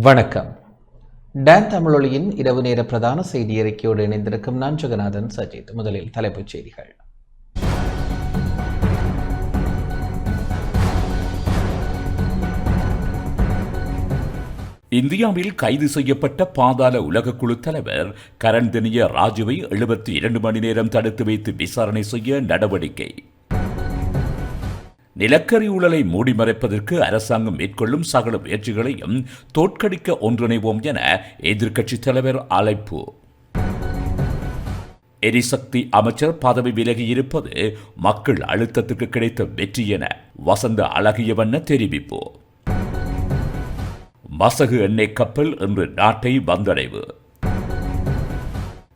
வணக்கம். டான் தமிழொலியின் இரவு நேர பிரதான செய்தி அறிக்கையோடு இணைந்திருக்கும் நான் ஜெகநாதன் சஜித். முதலில் தலைப்புச் செய்திகள். இந்தியாவில் கைது செய்யப்பட்ட பாதாள உலகக்குழு தலைவர் கரண்தனிய ராஜுவை 72 மணி நேரம் தடுத்து வைத்து விசாரணை செய்ய நடவடிக்கை. நிலக்கரி ஊழலை மூடி மறைப்பதற்கு அரசாங்கம் மேற்கொள்ளும் சகல முயற்சிகளையும் தோற்கடிக்க ஒன்றிணைவோம் என எதிர்க்கட்சித் தலைவர் அழைப்பு. எரிசக்தி அமைச்சர் பதவி விலகியிருப்பது மக்கள் அழுத்தத்துக்கு கிடைத்த வெற்றி என வசந்த அழகியவண்ண தெரிவிப்பு. மசகு எண்ணெய் கப்பல் இன்று நாட்டை வந்தடைவு.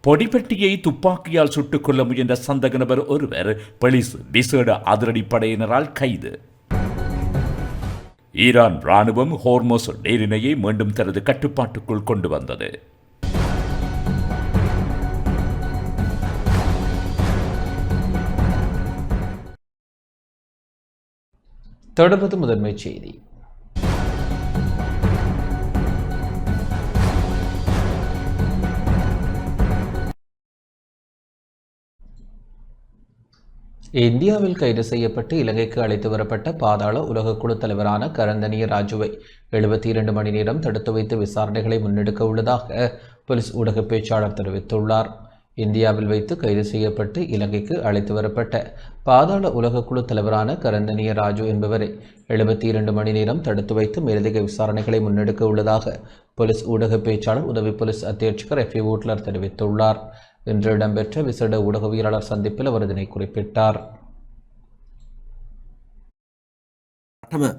பொடிப்பெட்டியை துப்பாக்கியால் சுட்டுக் கொள்ள முயன்ற சந்தக நபர் ஒருவர் போலீஸ் விசேட அதிரடிப்படையினரால் கைது. ஈரான் ராணுவம் ஹோர்மோஸ் நீரிணையை மீண்டும் தனது கட்டுப்பாட்டுக்குள் கொண்டு வந்தது. தொடர்வது முதன்மை செய்தி. இந்தியாவில் கைது செய்யப்பட்டு இலங்கைக்கு அழைத்து வரப்பட்ட பாதாள உலகக்குழு தலைவரான கரந்தனிய ராஜுவை 72 மணி நேரம் தடுத்து வைத்து விசாரணைகளை முன்னெடுக்க உள்ளதாக போலீஸ் ஊடக பேச்சாளர் தெரிவித்துள்ளார். இந்தியாவில் வைத்து கைது செய்யப்பட்டு இலங்கைக்கு அழைத்து வரப்பட்ட பாதாள உலகக்குழு தலைவரான கரந்தனிய ராஜு என்பவரை 72 மணி நேரம் தடுத்து வைத்து மேலதிக விசாரணைகளை முன்னெடுக்க உள்ளதாக போலீஸ் ஊடக பேச்சாளர் உதவி போலீஸ் அத்தியட்சகர் எஃப் வூட்லர் தெரிவித்துள்ளார். இன்று இடம்பெற்ற விசேட ஊடகவியலாளர் சந்திப்பில் அவர் இதனை குறிப்பிட்டார்.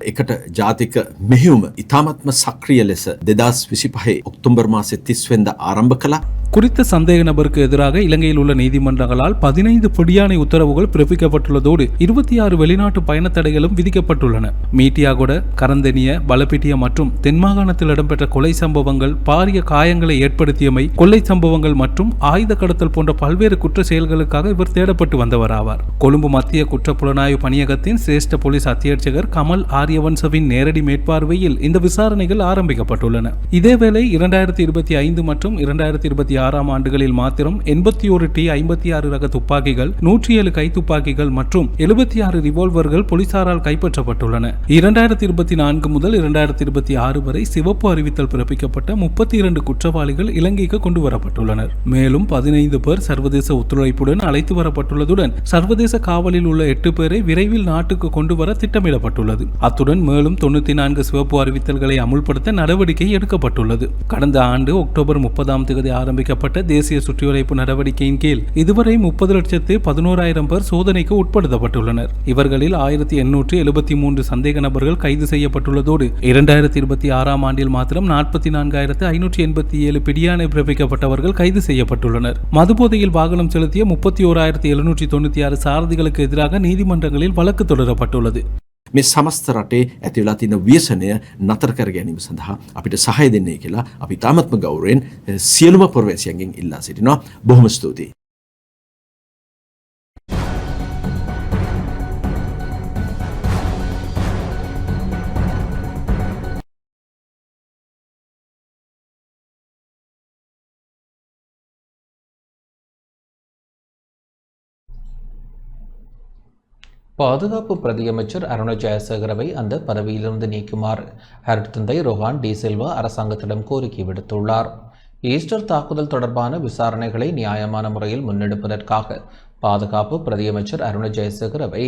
එකට ජාතික මෙහෙයුම ඉතාමත්ම සක්‍රිය ලෙස 2025 ඔක්තෝබර් මාසයේ 30 වෙනිදා ආරම්භ කළා. குறித்த சந்தேக நபருக்கு எதிராக இலங்கையில் உள்ள நீதிமன்றங்களால் 15 பிடியாணை உத்தரவுகள் பிறப்பிக்கப்பட்டுள்ளதோடு 26 வெளிநாட்டு பயணத் தடைகளும் விதிக்கப்பட்டுள்ளன. மீட்டியாகொட, கரந்தனிய, பலப்பிட்டிய மற்றும் தென்மாகாணத்தில் இடம்பெற்ற கொலை சம்பவங்கள், பாரிய காயங்களை ஏற்படுத்தியமை, கொள்ளை சம்பவங்கள் மற்றும் ஆயுத கடத்தல் போன்ற பல்வேறு குற்ற செயல்களுக்காக இவர் தேடப்பட்டு வந்தவராவார். கொழும்பு மத்திய குற்ற புலனாய்வு பணியகத்தின் சிரேஷ்ட போலீஸ் அத்தியட்சகர் கமல் ஆரியவன்சவின் நேரடி மேற்பார்வையில் இந்த விசாரணைகள் ஆரம்பிக்கப்பட்டுள்ளன. இதேவேளை 2025 மற்றும் 2026 ஆண்டுகளில் மாத்திரம் 81 T56 ரக துப்பாக்கிகள், 107 கைத்துப்பாக்கிகள் மற்றும் 76 ரிவால்வர்கள் போலீசாரால் கைப்பற்றப்பட்டுள்ளன. 2024 முதல் 2026 வரை சிவப்பு அறிவித்தல் பிறப்பிக்கப்பட்ட 32 குற்றவாளிகள் இலங்கைக்கு கொண்டு வரப்பட்டுள்ளனர். மேலும் 15 பேர் சர்வதேச ஒத்துழைப்புடன் அழைத்து வரப்பட்டுள்ளதுடன் சர்வதேச காவலில் உள்ள 8 பேரை விரைவில் நாட்டுக்கு கொண்டு வர திட்டமிடப்பட்டுள்ளது. அத்துடன் மேலும் 94 சிவப்பு அறிவித்தல்களை அமுல்படுத்த நடவடிக்கை எடுக்கப்பட்டுள்ளது. கடந்த ஆண்டு அக்டோபர் 30 ஆரம்பிக்கப்பட்ட தேசிய சுற்றிவளைப்பு நடவடிக்கையின் கீழ் இதுவரை 30,11,000 பேர் சோதனைக்கு உட்படுத்தப்பட்டுள்ளனர். இவர்களில் 1873 சந்தேக நபர்கள் கைது செய்யப்பட்டுள்ளதோடு 2026 ஆண்டில் மாத்திரம் 44,587 பிடியாணை பிறப்பிக்கப்பட்டவர்கள் கைது செய்யப்பட்டுள்ளனர். மதுபோதையில் வாகனம் செலுத்திய 31,796 சாரதிகளுக்கு எதிராக நீதிமன்றங்களில் வழக்கு தொடரப்பட்டுள்ளது. මේ සමස්ත රටේ ඇති වෙලා තියෙන ව්‍යසනය නතර කර ගැනීම සඳහා අපිට සහාය දෙන්නේ කියලා අපි තාමත්ම ගෞරවයෙන් සියලුම පුරවැසියන්ගෙන් ඉල්ලා සිටිනවා. බොහොම ස්තුතියි. பாதுகாப்பு பிரதியமைச்சர் அருண ஜெயசேகரவை அந்த பதவியிலிருந்து நீக்குமாறு ஹர்தந்தை ரொஹான் டி சில்வா அரசாங்கத்திடம் கோரிக்கை விடுத்துள்ளார். ஈஸ்டர் தாக்குதல் தொடர்பான விசாரணைகளை நியாயமான முறையில் முன்னெடுப்பதற்காக பாதுகாப்பு பிரதியமைச்சர் அருண ஜெயசேகரவை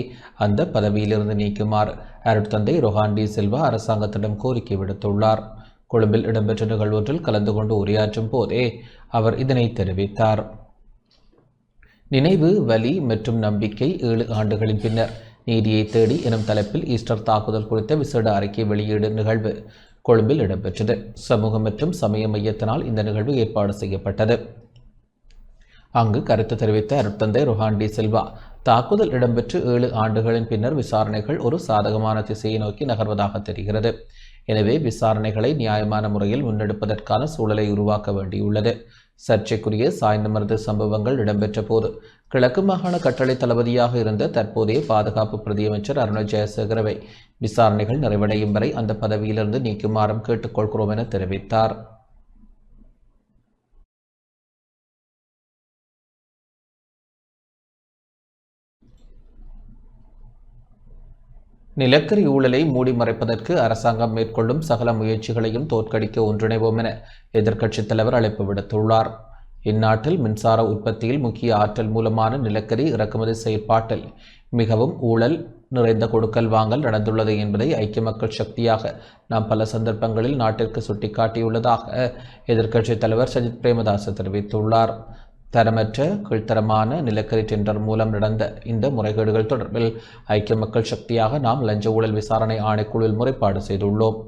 அந்த பதவியிலிருந்து நீக்குமாறு ஹர்தந்தை ரொஹான் டி சில்வா அரசாங்கத்திடம் கோரிக்கை விடுத்துள்ளார். கொழும்பில் இடம்பெற்ற நிகழ்வொன்றில் கலந்து கொண்டு உரையாற்றும் போதே அவர் இதனை தெரிவித்தார். நினைவு, வலி மற்றும் நம்பிக்கை 7 ஆண்டுகளின் பின்னர் நீதியை தேடி எனும் தலைப்பில் ஈஸ்டர் தாக்குதல் குறித்த விசேட அறிக்கை வெளியீடு நிகழ்வு கொழும்பில் இடம்பெற்றது. சமூக மற்றும் சமய மையத்தினால் இந்த நிகழ்வு ஏற்பாடு செய்யப்பட்டது. அங்கு கருத்து தெரிவித்த அருட்தந்தை ரொஹான் டி சில்வா, தாக்குதல் இடம்பெற்று 7 ஆண்டுகளின் பின்னர் விசாரணைகள் ஒரு சாதகமான திசையை நோக்கி நகர்வதாக தெரிகிறது. எனவே விசாரணைகளை நியாயமான முறையில் முன்னெடுப்பதற்கான சூழலை உருவாக்க வேண்டியுள்ளது. சர்ச்சைக்குரிய சாய்ந்த மருது சம்பவங்கள் இடம்பெற்ற போது கிழக்கு மாகாண கட்டளை தளபதியாக இருந்த தற்போதைய பாதுகாப்பு பிரதியமைச்சர் அருண் ஜெயசேகரவை விசாரணைகள் நிறைவடையும் வரை அந்த பதவியிலிருந்து நீக்குமாறும் கேட்டுக்கொள்கிறோம் என தெரிவித்தார். நிலக்கரி ஊழலை மூடி மறைப்பதற்கு அரசாங்கம் மேற்கொள்ளும் சகல முயற்சிகளையும் தோற்கடிக்க ஒன்றிணைவோம் என எதிர்க்கட்சித் தலைவர் அழைப்பு விடுத்துள்ளார். இந்நாட்டில் மின்சார உற்பத்தியில் முக்கிய ஆற்றல் மூலமான நிலக்கரி இறக்குமதி செயற்பாட்டில் மிகவும் ஊழல் நிறைந்த கொடுக்கல் வாங்கல் நடந்துள்ளது என்பதை ஐக்கிய மக்கள் சக்தியாக நாம் பல சந்தர்ப்பங்களில் நாட்டிற்கு சுட்டிக்காட்டியுள்ளதாக எதிர்க்கட்சித் தலைவர் சஜித் பிரேமதாச தெரிவித்துள்ளார். தரமற்ற கீழ்த்தரமான நிலக்கரி டெண்டர் மூலம் நடந்த இந்த முறைகேடுகள் தொடர்பில் ஐக்கிய மக்கள் சக்தியாக நாம் லஞ்ச ஊழல் விசாரணை ஆணைக்குழுவில் முறைப்பாடு செய்துள்ளோம்.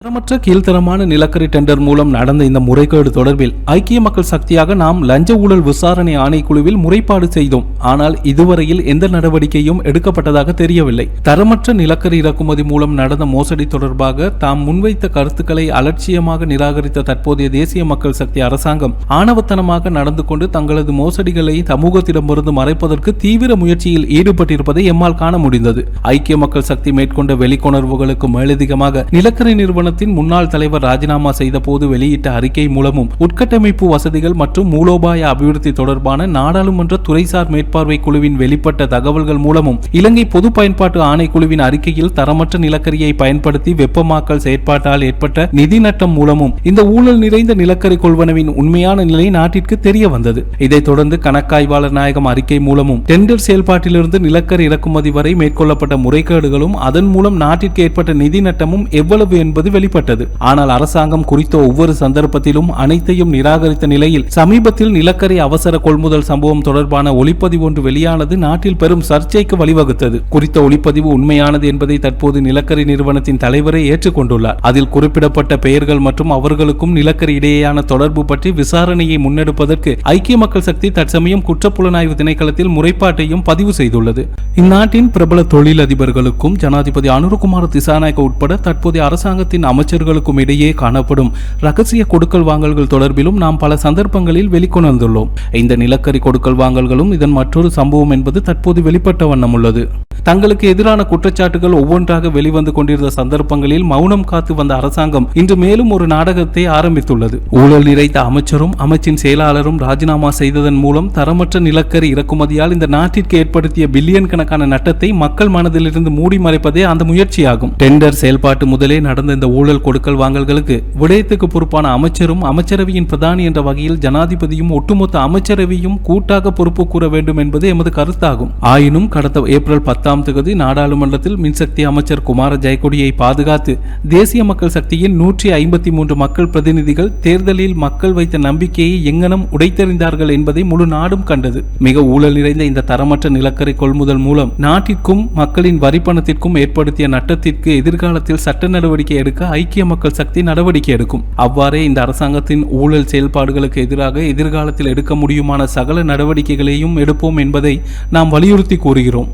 தரமற்ற கீழ்த்தரமான நிலக்கரி டெண்டர் மூலம் நடந்த இந்த முறைகேடு தொடர்பில் ஐக்கிய மக்கள் சக்தியாக நாம் லஞ்ச ஊழல் விசாரணை ஆணைக்குழுவில் முறைப்பாடு செய்தோம். ஆனால் இதுவரையில் எந்த நடவடிக்கையும் எடுக்கப்பட்டதாக தெரியவில்லை. தரமற்ற நிலக்கரி இறக்குமதி மூலம் நடந்த மோசடி தொடர்பாக தாம் முன்வைத்த கருத்துக்களை அலட்சியமாக நிராகரித்த தற்போதைய தேசிய மக்கள் சக்தி அரசாங்கம் ஆணவத்தனமாக நடந்து கொண்டு தங்களது மோசடிகளை சமூகத்திடமிருந்து மறைப்பதற்கு தீவிர முயற்சியில் ஈடுபட்டிருப்பதை எம்மால் காண முடிந்தது. ஐக்கிய மக்கள் சக்தி மேற்கொண்ட வெளிக்கொணர்வுகளுக்கு மேலதிகமாக நிலக்கரி நிறுவன முன்னாள் தலைவர் ராஜினாமா செய்த போது வெளியிட்ட அறிக்கை மூலமும் உட்கட்டமைப்பு வசதிகள் மற்றும் மூலோபாய அபிவிருத்தி தொடர்பான நாடாளுமன்ற துறைசார் மேற்பார்வை குழுவின் வெளிப்பட்ட தகவல்கள் மூலமும் இலங்கை பொது பயன்பாட்டு ஆணைக்குழுவின் அறிக்கையில் தரமற்ற நிலக்கரியை பயன்படுத்தி வெப்பமாக்கல் செயற்பாட்டால் ஏற்பட்ட நிதி நட்டம் மூலமும் இந்த ஊழல் நிறைந்த நிலக்கரி கொள்வனவின் உண்மையான நிலை நாட்டிற்கு தெரிய வந்தது. இதைத் தொடர்ந்து கணக்காய்வாளர் நாயகம் அறிக்கை மூலமும் டெண்டர் செயல்பாட்டிலிருந்து நிலக்கரி இறக்குமதி வரை மேற்கொள்ளப்பட்ட முறைகேடுகளும் அதன் மூலம் நாட்டிற்கு ஏற்பட்ட நிதி நட்டமும் எவ்வளவு என்பது வெளிப்பட்டது. ஆனால் அரசாங்கம் குறித்த ஒவ்வொரு சந்தர்ப்பத்திலும் அனைத்தையும் நிராகரித்த நிலையில் சமீபத்தில் நிலக்கரி அவசர கொள்முதல் சம்பவம் தொடர்பான ஒளிப்பதிவு ஒன்று வெளியானது நாட்டில் பெரும் சர்ச்சைக்கு வழிவகுத்தது. குறித்த ஒளிப்பதிவு உண்மையானது என்பதை தற்போது நிலக்கரி நிறுவனத்தின் தலைவரை ஏற்றுக்கொண்டுள்ளார். அதில் குறிப்பிடப்பட்ட பெயர்கள் மற்றும் அவர்களுக்கும் நிலக்கரி இடையேயான தொடர்பு பற்றி விசாரணையை முன்னெடுப்பதற்கு ஐக்கிய மக்கள் சக்தி தற்சமயம் குற்றப்புலனாய்வு திணைக்களத்தில் முறைப்பாட்டையும் பதிவு செய்துள்ளது. இந்நாட்டின் பிரபல தொழிலதிபர்களுக்கும் ஜனாதிபதி அனுரகுமார திசாநாயக்க உட்பட தற்போதைய அரசாங்கத்தின் அமைச்சர்களுக்கும் இடையே காணப்படும் ரகசிய கொடுக்கல் வாங்கல்கள் தொடர்பிலும் நாம் பல சந்தர்ப்பங்களில் வெளிக்கொணர்ந்துள்ளோம். இந்த நிலக்கரி கொடுக்கல் வாங்கல்களும் இதன் மற்றொரு சம்பவம் என்பது தற்போது வெளிப்பட்ட வண்ணம் உள்ளது. தங்களுக்கு எதிரான குற்றச்சாட்டுகள் ஒவ்வொன்றாக வெளிவந்து கொண்டிருந்த சந்தர்ப்பங்களில் மௌனம் காத்து வந்த அரசாங்கம் இன்று மேலும் ஒரு நாடகத்தை ஆரம்பித்துள்ளது. ஊழல் நிறைந்த அமைச்சரும் அமைச்சின் செயலாளரும் ராஜினாமா செய்ததன் மூலம் தரமற்ற நிலக்கரி இறக்குமதியால் இந்த நாட்டிற்கு ஏற்படுத்திய பில்லியன் கணக்கான நட்டத்தை மக்கள் மனதிலிருந்து மூடி மறைப்பதே அந்த முயற்சியாகும். டெண்டர் செயல்பாட்டு முதலே நடந்த இந்த ஊழல் கொடுக்கல் வாங்கல்களுக்கு விடயத்துக்கு பொறுப்பான அமைச்சரும் அமைச்சரவையின் பிரதானி என்ற வகையில் ஜனாதிபதியும் ஒட்டுமொத்த அமைச்சரவையும் கூட்டாக பொறுப்பு கூற வேண்டும் என்பது எமது கருத்தாகும். ஆயினும் கடந்த ஏப்ரல் 10 நாடாளுமன்றத்தில் மின்சக்தி அமைச்சர் குமார ஜெயக்கொடியை பாதுகாத்து தேசிய மக்கள் சக்தியின் 153 மக்கள் பிரதிநிதிகள் தேர்தலில் மக்கள் வைத்த நம்பிக்கையை எங்கனம் உடைத்தெறிந்தார்கள் என்பதை முழு நாடும் கண்டது. மிக ஊழல் நிறைந்த இந்த தரமற்ற நிலக்கரி கொள்முதல் மூலம் நாட்டிற்கும் மக்களின் வரிப்பணத்திற்கும் ஏற்படுத்திய நட்டத்திற்கு எதிர்காலத்தில் சட்ட நடவடிக்கை எடுக்க ஐக்கிய மக்கள் சக்தி நடவடிக்கை எடுக்கும். அவ்வாறே இந்த அரசாங்கத்தின் ஊழல் செயல்பாடுகளுக்கு எதிராக எதிர்காலத்தில் எடுக்க முடியுமான சகல நடவடிக்கைகளையும் எடுப்போம் என்பதை நாம் வலியுறுத்தி கூறுகிறோம்.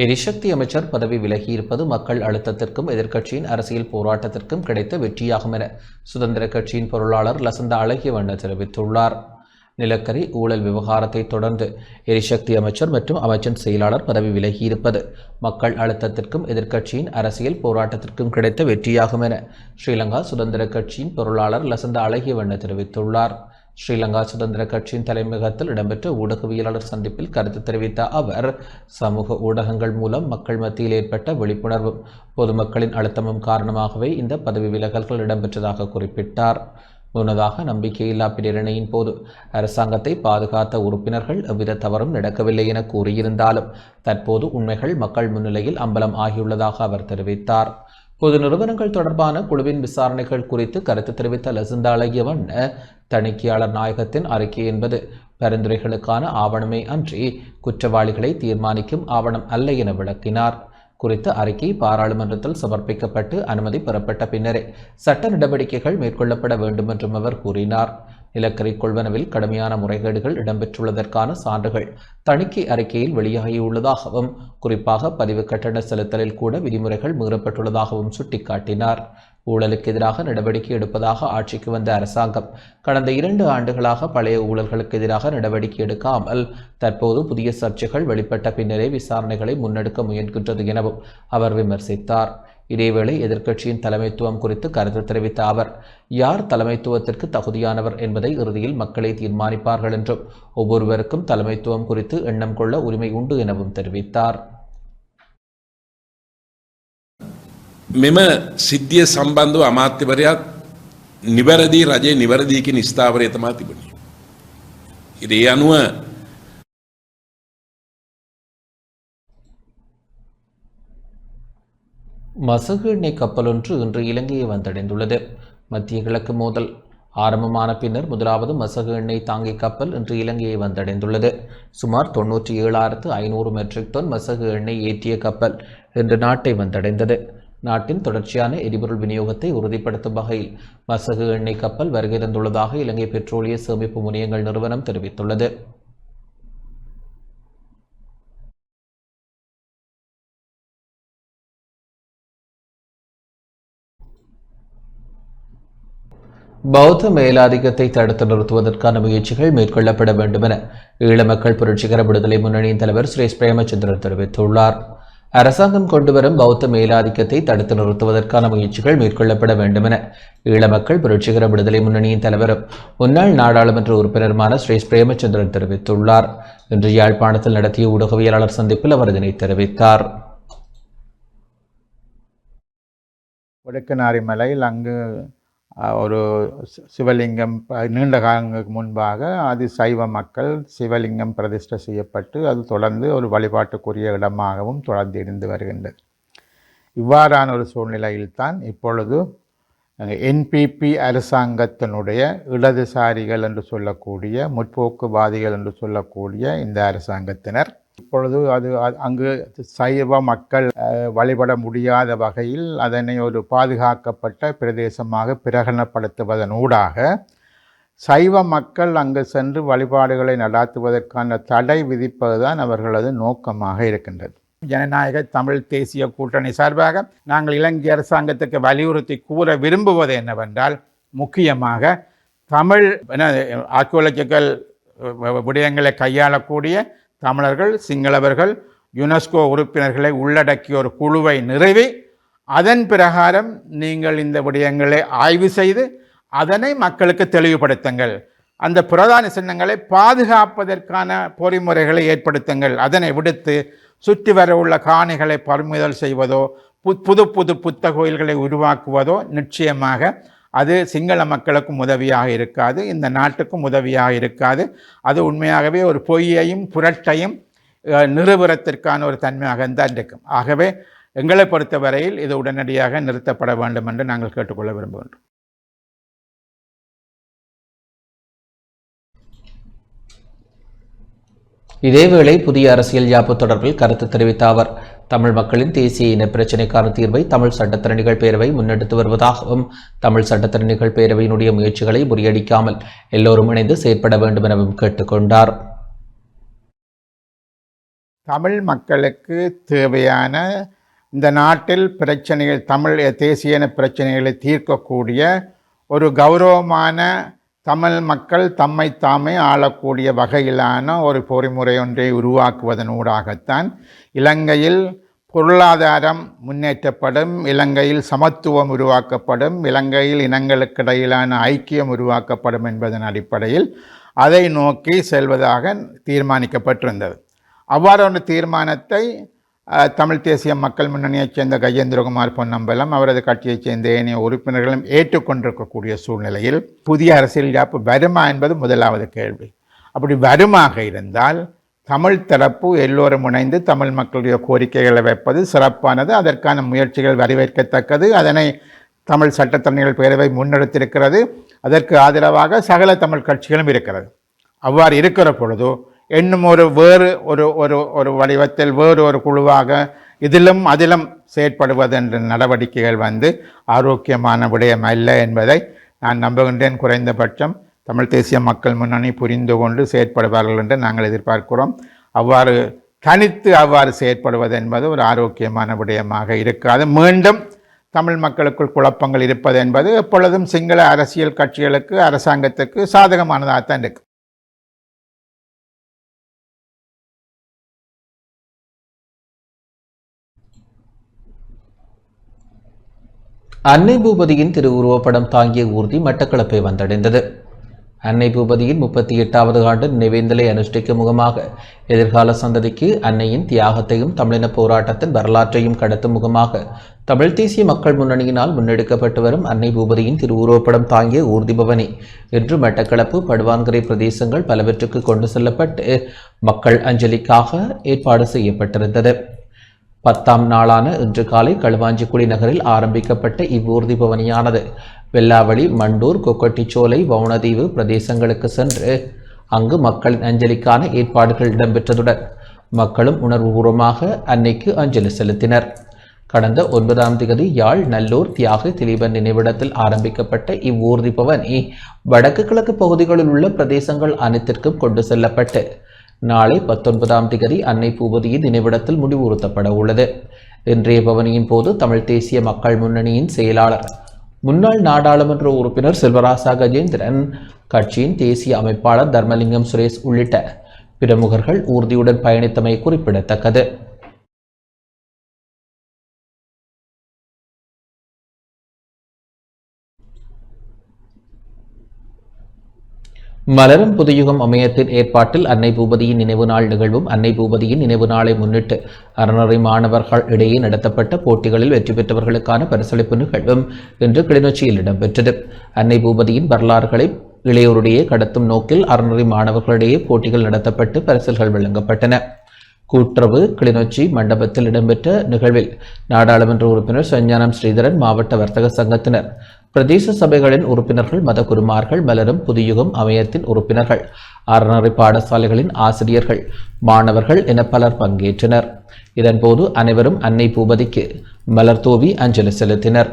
எரிசக்தி அமைச்சர் பதவி விலகியிருப்பது மக்கள் அழுத்தத்திற்கும் எதிர்க்கட்சியின் அரசியல் போராட்டத்திற்கும் கிடைத்த வெற்றியாகும் என சுதந்திர கட்சியின் பொருளாளர் லசந்த அழகியவண்ண தெரிவித்துள்ளார். நிலக்கரி ஊழல் விவகாரத்தை தொடர்ந்து எரிசக்தி அமைச்சர் மற்றும் அமைச்சின் செயலாளர் பதவி விலகியிருப்பது மக்கள் அழுத்தத்திற்கும் எதிர்க்கட்சியின் அரசியல் போராட்டத்திற்கும் கிடைத்த வெற்றியாகும் என ஸ்ரீலங்கா சுதந்திர கட்சியின் பொருளாளர் லசந்த அழகியவண்ண தெரிவித்துள்ளார். ஸ்ரீலங்கா சுதந்திர கட்சியின் தலைமையகத்தில் இடம்பெற்ற ஊடகவியலாளர் சந்திப்பில் கருத்து தெரிவித்த அவர், சமூக ஊடகங்கள் மூலம் மக்கள் மத்தியில் ஏற்பட்ட விழிப்புணர்வும் பொதுமக்களின் அழுத்தமும் காரணமாகவே இந்த பதவி விலகல்கள் இடம்பெற்றதாக குறிப்பிட்டார். முன்னதாக நம்பிக்கையில்லா பிரேரணையின் போது அரசாங்கத்தை பாதுகாத்த உறுப்பினர்கள் எவ்வித தவறும் நடக்கவில்லை என கூறியிருந்தாலும் தற்போது உண்மைகள் மக்கள் முன்னிலையில் அம்பலம் ஆகியுள்ளதாக அவர் தெரிவித்தார். பொது நிறுவனங்கள் தொடர்பான குழுவின் விசாரணைகள் குறித்து கருத்து தெரிவித்த லசந்த அழகியவண்ண, தணிக்கையாளர் நாயகத்தின் அறிக்கை என்பது பரிந்துரைகளுக்கான ஆவணமே அன்றி குற்றவாளிகளை தீர்மானிக்கும் ஆவணம் அல்ல என விளக்கினார். குறித்த அறிக்கை பாராளுமன்றத்தில் சமர்ப்பிக்கப்பட்டு அனுமதி பெறப்பட்ட பின்னரே சட்ட நடவடிக்கைகள் மேற்கொள்ளப்பட வேண்டும் என்றும் அவர் கூறினார். நிலக்கரி கொள்வனவில் கடுமையான முறைகேடுகள் இடம்பெற்றுள்ளதற்கான சான்றுகள் தணிக்கை அறிக்கையில் வெளியாகியுள்ளதாகவும், குறிப்பாக பதிவு கட்டண செலுத்தலில் கூட விதிமுறைகள் மீறப்பட்டுள்ளதாகவும் சுட்டிக்காட்டினார். ஊழலுக்கு எதிராக நடவடிக்கை எடுப்பதாக ஆட்சிக்கு வந்த அரசாங்கம் கடந்த 2 ஆண்டுகளாக பழைய ஊழல்களுக்கு எதிராக நடவடிக்கை எடுக்காமல் தற்போது புதிய சர்ச்சைகள் வெளிப்பட்ட பின்னரே விசாரணைகளை முன்னெடுக்க முயன்கின்றது எனவும் அவர் விமர்சித்தார். இதேவேளை எதிர்க்கட்சியின் தலைமைத்துவம் குறித்து கருத்து தெரிவித்த அவர், யார் தலைமைத்துவத்திற்கு தகுதியானவர் என்பதை இறுதியில் மக்களே தீர்மானிப்பார்கள் என்றும், ஒவ்வொருவருக்கும் தலைமைத்துவம் குறித்து எண்ணம் கொள்ள உரிமை உண்டு எனவும் தெரிவித்தார். මෙම සිද්ධිය සම්බන්ධව අමාත්‍යවරයා නිවැරදි රජයේ නිවැරදි කියන ස්ථාවරය තමයි තිබුණේ. ඒ අනුව மசகு எண்ணெய் கப்பல் ஒன்று இன்று இலங்கையை வந்தடைந்துள்ளது. மத்திய கிழக்கு மோதல் ஆரம்பமான பின்னர் முதலாவது மசகு எண்ணெய் தாங்கி கப்பல் இன்று இலங்கையை வந்தடைந்துள்ளது. சுமார் 97,500 மெட்ரிக் டன் மசகு எண்ணெய் ஏற்றிய கப்பல் இன்று நாட்டை வந்தடைந்தது. நாட்டின் தொடர்ச்சியான எரிபொருள் விநியோகத்தை உறுதிப்படுத்தும் வகையில் மசகு எண்ணெய் கப்பல் வருகை தந்துள்ளதாக இலங்கை பெட்ரோலிய சேமிப்பு முனையங்கள் நிறுவனம் தெரிவித்துள்ளது. பௌத்த மேலாதிக்கத்தை தடுத்து நிறுத்துவதற்கான முயற்சிகள் மேற்கொள்ளப்பட வேண்டும் என ஈழ மக்கள் புரட்சிகர விடுதலை முன்னணியின் தலைவர் சுரேஷ் பிரேமச்சந்திரன் தெரிவித்துள்ளார். அரசாங்கம் கொண்டுவரும் பௌத்த மேலாதிக்கத்தை தடுத்து நிறுத்துவதற்கான முயற்சிகள் மேற்கொள்ளப்பட வேண்டும் என ஈழ மக்கள் புரட்சிகர விடுதலை முன்னணியின் தலைவரும் முன்னாள் நாடாளுமன்ற உறுப்பினருமான சுரேஷ் பிரேமச்சந்திரன் தெரிவித்துள்ளார். இன்று யாழ்ப்பாணத்தில் நடத்திய ஊடகவியலாளர் சந்திப்பில் அவர் இதனை தெரிவித்தார். வடக்கனாரி மலையில் அங்கு ஒரு சிவலிங்கம் நீண்ட காலங்களுக்கு முன்பாக அது சைவ மக்கள் சிவலிங்கம் பிரதிஷ்டை செய்யப்பட்டு அது தொடர்ந்து ஒரு வழிபாட்டுக்குரிய இடமாகவும் தொடர்ந்து இருந்து வருகின்றது. இவ்வாறான ஒரு சூழ்நிலையில்தான் இப்பொழுது என்பிபி அரசாங்கத்தினுடைய இடதுசாரிகள் என்று சொல்லக்கூடிய முற்போக்குவாதிகள் என்று சொல்லக்கூடிய இந்த அரசாங்கத்தினர் இப்பொழுது அங்கு சைவ மக்கள் வழிபட முடியாத வகையில் அதனை ஒரு பாதுகாக்கப்பட்ட பிரதேசமாக பிரகடனப்படுத்துவதனூடாக சைவ மக்கள் அங்கு சென்று வழிபாடுகளை நடாத்துவதற்கான தடை விதிப்பதுதான் அவர்களது நோக்கமாக இருக்கின்றது. ஜனநாயக தமிழ் தேசிய கூட்டணி சார்பாக நாங்கள் இலங்கை அரசாங்கத்துக்கு வலியுறுத்தி கூற விரும்புவது என்னவென்றால், முக்கியமாக தமிழ் ஆர்க்கியோலஜிக்கல் விடயங்களை கையாளக்கூடிய தமிழர்கள், சிங்களவர்கள், யுனெஸ்கோ உறுப்பினர்களை உள்ளடக்கிய ஒரு குழுவை நிறுவி அதன் பிரகாரம் நீங்கள் இந்த விடயங்களை ஆய்வு செய்து அதனை மக்களுக்கு தெளிவுபடுத்துங்கள். அந்த புரதான சின்னங்களை பாதுகாப்பதற்கான பொறிமுறைகளை ஏற்படுத்துங்கள். அதனை விடுத்து சுற்றி வர உள்ள காணிகளை பறிமுதல் செய்வதோ புது புது புத்த கோயில்களை உருவாக்குவதோ நிச்சயமாக அது சிங்கள மக்களுக்கும் உதவியாக இருக்காது, இந்த நாட்டுக்கும் உதவியாக இருக்காது. அது உண்மையாகவே ஒரு பொய்யையும் புரட்டையும் நிறுவனத்திற்கான ஒரு தன்மையாகத்தான் இருக்கும். ஆகவே எங்களை பொறுத்தவரையில் இது உடனடியாக நிறுத்தப்பட வேண்டும் என்று நாங்கள் கேட்டுக்கொள்ள விரும்புகின்றோம். இதேவேளை புதிய அரசியல் யாப்பு தொடர்பில் கருத்து தெரிவித்த அவர், தமிழ் மக்களின் தேசிய இன பிரச்சினைக்கான தீர்வை தமிழ் சட்டத்தரணிகள் பேரவை முன்னெடுத்து வருவதாகவும், தமிழ் சட்டத்தரணிகள் பேரவையினுடைய முயற்சிகளை முறியடிக்காமல் எல்லோரும் இணைந்து செயற்பட வேண்டும் எனவும் கேட்டுக்கொண்டார். தமிழ் மக்களுக்கு தேவையான இந்த நாட்டில் பிரச்சனைகள், தமிழ் தேசிய இன பிரச்சனைகளை தீர்க்கக்கூடிய ஒரு கௌரவமான தமிழ் மக்கள் தம்மை தாமே ஆளக்கூடிய வகையிலான ஒரு பொறிமுறை ஒன்றை உருவாக்குவதனூடாகத்தான் இலங்கையில் பொருளாதாரம் முன்னேற்றப்படும், இலங்கையில் சமத்துவம் உருவாக்கப்படும், இலங்கையில் இனங்களுக்கிடையிலான ஐக்கியம் உருவாக்கப்படும் என்பதன் அடிப்படையில் அதை நோக்கி செல்வதாக தீர்மானிக்கப்பட்டிருந்தது. அவ்வாறு ஒரு தீர்மானத்தை தமிழ் தேசிய மக்கள் முன்னணியைச் சேர்ந்த கஜேந்திரகுமார் பொன்னம்பலம், அவரது கட்சியைச் சேர்ந்த ஏனைய உறுப்பினர்களும் ஏற்றுக்கொண்டிருக்கக்கூடிய சூழ்நிலையில் புதிய அரசியல் யாப்பு வருமா என்பது முதலாவது கேள்வி. அப்படி வருமாக இருந்தால் தமிழ் தரப்பு எல்லோரும் இணைந்து தமிழ் மக்களுடைய கோரிக்கைகளை வைப்பது சிறப்பானது, அதற்கான முயற்சிகள் வரவேற்கத்தக்கது. அதனை தமிழ் சட்டத்தரணிகள் பேரவை முன்னெடுத்திருக்கிறது. அதற்கு ஆதரவாக சகல தமிழ் கட்சிகளும் இருக்கிறது. அவ்வாறு இருக்கிற பொழுது இன்னும் வேறு ஒரு வடிவத்தில் வேறு ஒரு குழுவாக இதிலும் அதிலும் செயற்படுவது என்ற நடவடிக்கைகள் ஆரோக்கியமான விடயம் அல்ல என்பதை நான் நம்புகின்றேன். குறைந்தபட்சம் தமிழ் தேசிய மக்கள் முன்னணி புரிந்து கொண்டு செயற்படுவார்கள் என்று நாங்கள் எதிர்பார்க்கிறோம். அவ்வாறு தனித்து அவ்வாறு செயற்படுவது என்பது ஒரு ஆரோக்கியமான விடயமாக இருக்காது. மீண்டும் தமிழ் மக்களுக்குள் குழப்பங்கள் இருப்பது என்பது எப்பொழுதும் சிங்கள அரசியல் கட்சிகளுக்கு அரசாங்கத்துக்கு சாதகமானதாகத்தான் இருக்கு. அன்னை பூபதியின் திருவுருவப்படம் தாங்கிய ஊர்தி மட்டக்களப்பை வந்தடைந்தது. அன்னை பூபதியின் 38வது ஆண்டு நினைவேந்தலை அனுஷ்டிக்கும் முகமாக எதிர்கால சந்ததிக்கு அன்னையின் தியாகத்தையும் தமிழின போராட்டத்தின் வரலாற்றையும் கடத்தும் முகமாக தமிழ் தேசிய மக்கள் முன்னணியினால் முன்னெடுக்கப்பட்டு வரும் அன்னை பூபதியின் திருவுருவப்படம் தாங்கிய ஊர்தி பவனி இன்று மட்டக்களப்பு படுவான்கரை பிரதேசங்கள் பலவற்றுக்கு கொண்டு செல்லப்பட்டு மக்கள் அஞ்சலிக்காக ஏற்பாடு செய்யப்பட்டிருந்தது. 10ஆம் நாளான இன்று காலை களுவாஞ்சிக்குடி நகரில் ஆரம்பிக்கப்பட்ட இவ்வூர்தி பவனியானது வெள்ளாவளி, மண்டூர், கொக்கட்டிச்சோலை, வவுணதீவு பிரதேசங்களுக்கு சென்று அங்கு மக்களின் அஞ்சலிக்கான ஏற்பாடுகள் இடம்பெற்றதுடன் மக்களும் உணர்வுபூர்வமாக அன்னைக்கு அஞ்சலி செலுத்தினர். கடந்த 9ஆம் தேதி யாழ் நல்லூர் தியாக திலீபன் நினைவிடத்தில் ஆரம்பிக்கப்பட்ட இவ்வூர்தி பவனி வடக்கு கிழக்கு பகுதிகளில் உள்ள பிரதேசங்கள் அனைத்திற்கும் கொண்டு செல்லப்பட்டு நாளை 19ஆம் தேதி அன்னை பூபதியின் நினைவிடத்தில் முடிவுறுத்தப்பட உள்ளது. இன்றைய பவனியின் போது தமிழ் தேசிய மக்கள் முன்னணியின் செயலாளர் முன்னாள் நாடாளுமன்ற உறுப்பினர் செல்வராசா கஜேந்திரன், கட்சியின் தேசிய அமைப்பாளர் தர்மலிங்கம் சுரேஷ் உள்ளிட்ட பிரமுகர்கள் ஊர்தியுடன் பயணித்தமை குறிப்பிடத்தக்கது. மலரும் புதுயுகம் அமையத்தின் ஏற்பாட்டில் அன்னை பூபதியின் நினைவு நாள் நிகழ்வும் அன்னை பூபதியின் நினைவு நாளை முன்னிட்டு அறநெறி மாணவர்கள் இடையே நடத்தப்பட்ட போட்டிகளில் வெற்றி பெற்றவர்களுக்கான பரிசளிப்பு நிகழ்வும் இன்று கிளிநொச்சியில் இடம்பெற்றது. அன்னை பூபதியின் வரலாறுகளை இளையோரிடையே கடத்தும் நோக்கில் அறநெறி மாணவர்களிடையே போட்டிகள் நடத்தப்பட்டு பரிசல்கள் வழங்கப்பட்டன. கூட்டுறவு கிளிநொச்சி மண்டபத்தில் இடம்பெற்ற நிகழ்வில் நாடாளுமன்ற உறுப்பினர் சஞ்ஞானம் ஸ்ரீதரன், மாவட்ட வர்த்தக சங்கத்தினர், பிரதேச சபைகளின் உறுப்பினர்கள், மதகுருமார்கள், மலரும் புதுயுகம் அமையத்தின் உறுப்பினர்கள், அறநெறி பாடசாலைகளின் ஆசிரியர்கள், மாணவர்கள் என பலர் பங்கேற்றனர். இதன்போது அனைவரும் அன்னை பூபதிக்கு மலர் தூவி அஞ்சலி செலுத்தினர்.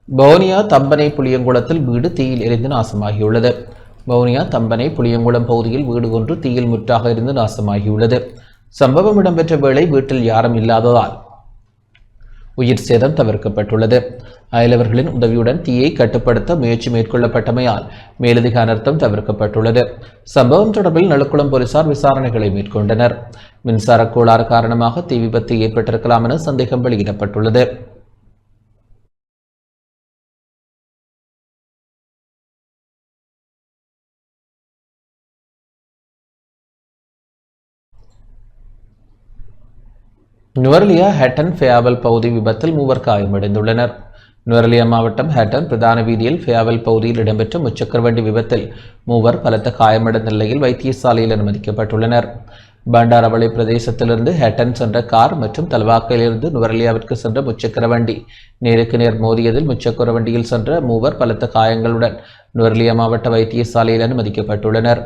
வவுனியா தம்பனை புளியங்குளத்தில் வீடு தீயில் எரிந்து நாசமாகியுள்ளது. வவுனியா தம்பனை புளியங்குளம் பகுதியில் வீடு ஒன்று தீயில் முற்றாக இருந்து நாசமாகியுள்ளது. சம்பவம் இடம்பெற்ற வேளை வீட்டில் யாரும் இல்லாததால் உயிர் சேதம் தவிர்க்கப்பட்டுள்ளது. அயலவர்களின் உதவியுடன் தீயை கட்டுப்படுத்த முயற்சி மேற்கொள்ளப்பட்டமையால் மேலதிக அனர்த்தம் தவிர்க்கப்பட்டுள்ளது. சம்பவம் தொடர்பில் நலுக்குளம் போலீசார் விசாரணைகளை மேற்கொண்டனர். மின்சார கோளாறு காரணமாக தீ விபத்து ஏற்பட்டிருக்கலாம் என சந்தேகம் வெளியிடப்பட்டுள்ளது. நுவரெலியா ஹேட்டன் ஃபேவல் பகுதி விபத்தில் 3 காயமடைந்துள்ளனர். நுவரெலியா மாவட்டம் ஹேட்டன் பிரதான வீதியில் ஃபேவல் பகுதியில் இடம்பெற்ற முச்சக்கர வண்டி விபத்தில் 3 பலத்த காயமடைந்த நிலையில் வைத்தியசாலையில் அனுமதிக்கப்பட்டுள்ளனர். பண்டாரவளை பிரதேசத்திலிருந்து ஹேட்டன் சென்ற கார் மற்றும் தலவாக்கையிலிருந்து நுவரெலியாவிற்கு சென்ற முச்சக்கர வண்டி நேருக்கு நேர் மோதியதில் முச்சக்கர வண்டியில் சென்ற 3 பலத்த காயங்களுடன் நுவரெலியா மாவட்ட வைத்தியசாலையில் அனுமதிக்கப்பட்டுள்ளனர்.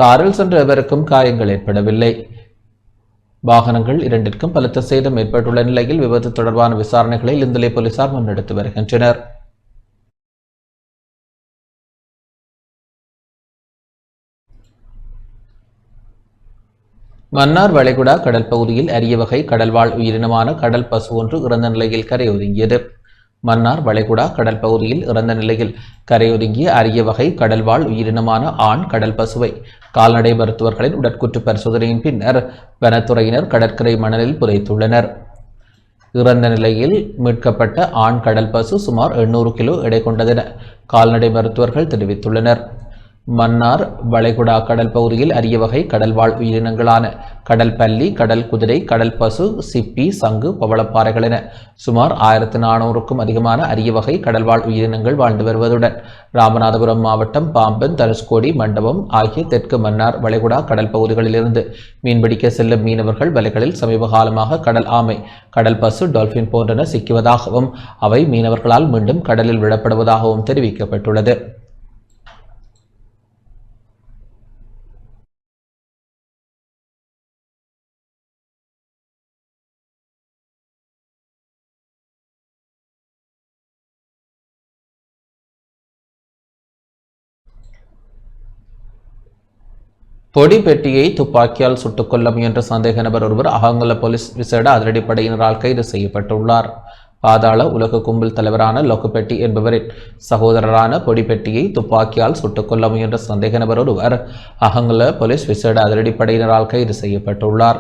காரில் சென்ற எவருக்கும் காயங்கள் ஏற்படவில்லை. வாகனங்கள் 2ற்கும் பலத்த சேதம் ஏற்பட்டுள்ள நிலையில் விபத்து தொடர்பான விசாரணைகளை லிந்தலை போலீசார் முன்னெடுத்து வருகின்றனர். மன்னார் வளைகுடா கடல் பகுதியில் அரிய வகை கடல்வாழ் உயிரினமான கடல் பசு ஒன்று இறந்த நிலையில் கரையொதுங்கியது. மன்னார் வளைகுடா கடல் பகுதியில் இறந்த நிலையில் கரையொதுங்கிய அரிய வகை கடல்வாழ் உயிரினமான ஆண் கடல் பசுவை கால்நடை மருத்துவர்களின் உடற்கூற்று பரிசோதனையின் பின்னர் வனத்துறையினர் கடற்கரை மணலில் புதைத்துள்ளனர். இறந்த நிலையில் மீட்கப்பட்ட ஆண் கடல் பசு சுமார் 800 கிலோ எடை கொண்டதென கால்நடை மருத்துவர்கள் தெரிவித்துள்ளனர். மன்னார் வளைகுடா கடல் பகுதியில் அரிய வகை கடல்வாழ் உயிரினங்களான கடல் பல்லி, கடல் குதிரை, கடல் பசு, சிப்பி, சங்கு, பவளப்பாறைகள் என சுமார் 1400க்கும் அதிகமான அரிய வகை கடல்வாழ் உயிரினங்கள் வாழ்ந்து வருவதுடன் ராமநாதபுரம் மாவட்டம் பாம்பன், தனுஷ்கோடி, மண்டபம் ஆகிய தெற்கு மன்னார் வளைகுடா கடல் பகுதிகளிலிருந்து மீன்பிடிக்க செல்லும் மீனவர்கள் வலைகளில் சமீப காலமாக கடல் ஆமை, கடல் பசு, டால்பின் போன்றன சிக்குவதாகவும் அவை மீனவர்களால் மீண்டும் கடலில் விடப்படுவதாகவும் தெரிவிக்கப்பட்டுள்ளது. பொடி பெட்டியை துப்பாக்கியால் சுட்டுக் கொல்ல முயன்ற சந்தேக நபர் ஒருவர் அகங்கல போலீஸ் விசேட அதிரடிப்படையினரால் கைது செய்யப்பட்டுள்ளார். பாதாள உலக கும்பல் தலைவரான லொக்குபெட்டி என்பவரின் சகோதரரான பொடிப்பெட்டியை துப்பாக்கியால் சுட்டுக் கொல்ல முயன்ற சந்தேக நபர் ஒருவர் அகங்கல போலீஸ் விசேட அதிரடிப்படையினரால் கைது செய்யப்பட்டுள்ளார்.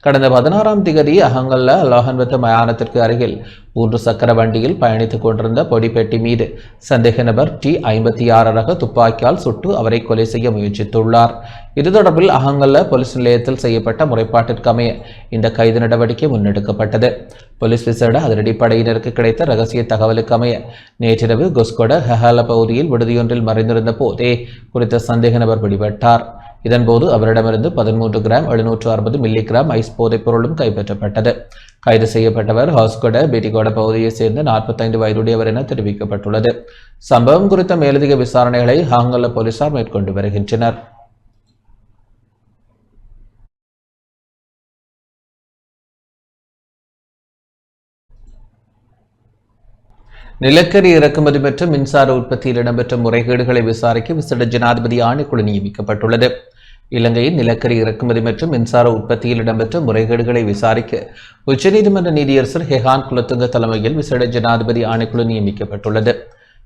கடந்த 16ஆம் திகதி அகங்கல்ல லோகன்வத்த மயானத்திற்கு அருகில் 3 சக்கர வண்டியில் பயணித்துக் கொண்டிருந்த பொடிப்பெட்டி மீது சந்தேக நபர் T56 ரக துப்பாக்கியால் சுட்டு அவரை கொலை செய்ய முயற்சித்துள்ளார். இது தொடர்பில் அகங்கல்ல போலீஸ் நிலையத்தில் செய்யப்பட்ட முறைப்பாட்டிற்கமைய இந்த கைது நடவடிக்கை முன்னெடுக்கப்பட்டது. போலீஸ் விசேட அதிரடிப்படையினருக்கு கிடைத்த ரகசிய தகவலுக்கு அமைய நேற்றிரவு கொஸ்கொட ஹஹால பகுதியில் விடுதியொன்றில் மறைந்திருந்த போதே குறித்த சந்தேக நபர் பிடிபட்டார். இதன்போது அவரிடமிருந்து 13 கிராம் 760 மில்லிகிராம் ஐஸ் போதைப் பொருளும் கைப்பற்றப்பட்டது. கைது செய்யப்பட்டவர் ஹாஸ்கொட பெட்டிகோட பகுதியைச் சேர்ந்த 45 வயதுடையவர் என தெரிவிக்கப்பட்டுள்ளது. சம்பவம் குறித்த மேலதிக விசாரணைகளை ஹாங்கல்ல போலீசார் மேற்கொண்டு வருகின்றனர். நிலக்கரி இறக்குமதி மற்றும் மின்சார உற்பத்தியில் இடம்பெற்ற முறைகேடுகளை விசாரிக்க விசேட ஜனாதிபதி ஆணைக்குழு நியமிக்கப்பட்டுள்ளது. இலங்கையின் நிலக்கரி இறக்குமதி மற்றும் மின்சார உற்பத்தியில் இடம்பெற்ற முறைகேடுகளை விசாரிக்க உச்சநீதிமன்ற நீதியரசர் ஹெஹான் குலத்துங்க தலைமையில் விசேட ஜனாதிபதி ஆணைக்குழு நியமிக்கப்பட்டுள்ளது.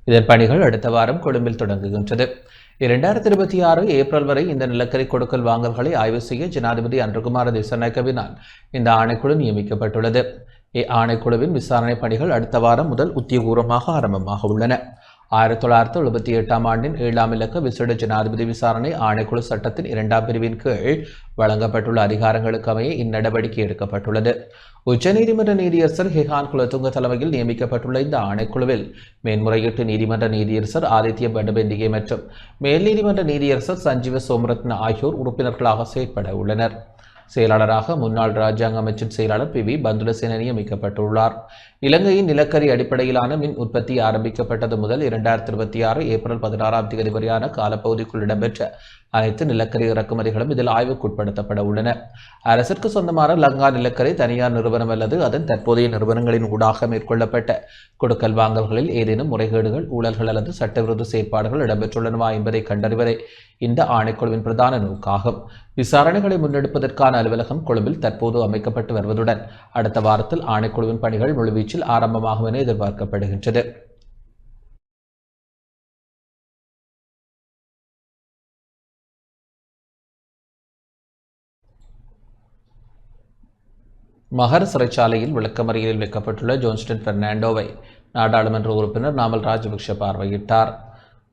இதன் பணிகள் அடுத்த வாரம் கொழும்பில் தொடங்குகின்றது. 2026 ஏப்ரல் வரை இந்த நிலக்கரி கொடுக்கல் வாங்கல்களை ஆய்வு செய்ய ஜனாதிபதி அன்றுகுமார திசாநாயக்கவினால் இந்த ஆணைக்குழு நியமிக்கப்பட்டுள்ளது. ஆணைக்குழுவின் விசாரணை பணிகள் அடுத்த வாரம் முதல் உத்தியோகபூர்வமாக ஆரம்பமாக உள்ளன. 1978ஆம் ஆண்டின் 7ஆம் இலக்க விசேட ஜனாதிபதி விசாரணை ஆணைக்குழு சட்டத்தின் 2ஆம் பிரிவின் கீழ் வழங்கப்பட்டுள்ள அதிகாரங்களுக்கு அமைய இந்நடவடிக்கை எடுக்கப்பட்டுள்ளது. உச்சநீதிமன்ற நீதியரசர் ஹெஹான் குலத்துங்க தலைமையில் நியமிக்கப்பட்டுள்ள இந்த ஆணைக்குழுவில் மேன்முறையீட்டு நீதிமன்ற நீதியரசர் ஆதித்ய பண்டபெண்டிகே மற்றும் மேல் நீதிமன்ற நீதியரசர் சஞ்சீவ சோமரத்ன ஆகியோர் உறுப்பினர்களாக செயற்பட உள்ளனர். செயலாளராக முன்னாள் ராஜாங்க அமைச்சின் செயலாளர் பி வி பந்துலசேன நியமிக்கப்பட்டுள்ளார். இலங்கையின் நிலக்கரி அடிப்படையிலான மின் உற்பத்தி ஆரம்பிக்கப்பட்டது முதல் 2026 ஏப்ரல் 16ஆம் தேதி வரையான காலப்பகுதிக்குள் இடம்பெற்ற அனைத்து நிலக்கரி இறக்குமதிகளும் இதில் ஆய்வுக்குட்படுத்தப்பட உள்ளன. அரசிற்கு சொந்தமான லங்கா நிலக்கரி தனியார் நிறுவனம் அல்லது அதன் தற்போதைய நிறுவனங்களின் ஊடாக மேற்கொள்ளப்பட்ட கொடுக்கல் வாங்கல்களில் ஏதேனும் முறைகேடுகள், ஊழல்கள் அல்லது சட்டவிரோத செயற்பாடுகள் இடம்பெற்றுள்ளனவா என்பதை கண்டறிவதே இந்த ஆணைக்குழுவின் பிரதான நோக்காகும். விசாரணைகளை முன்னெடுப்பதற்கான அலுவலகம் கொழும்பில் தற்போது அமைக்கப்பட்டு வருவதுடன் அடுத்த வாரத்தில் ஆணைக்குழுவின் பணிகள் முழுவீச்சில் ஆரம்பமாகும் என எதிர்பார்க்கப்படுகின்றது. மகர சிறைச்சாலையில் விளக்கமறியலில் வைக்கப்பட்டுள்ள ஜோன்ஸ்டன் பெர்னாண்டோவை நாடாளுமன்ற உறுப்பினர் நாமல் ராஜபக்ஷ பார்வையிட்டார்.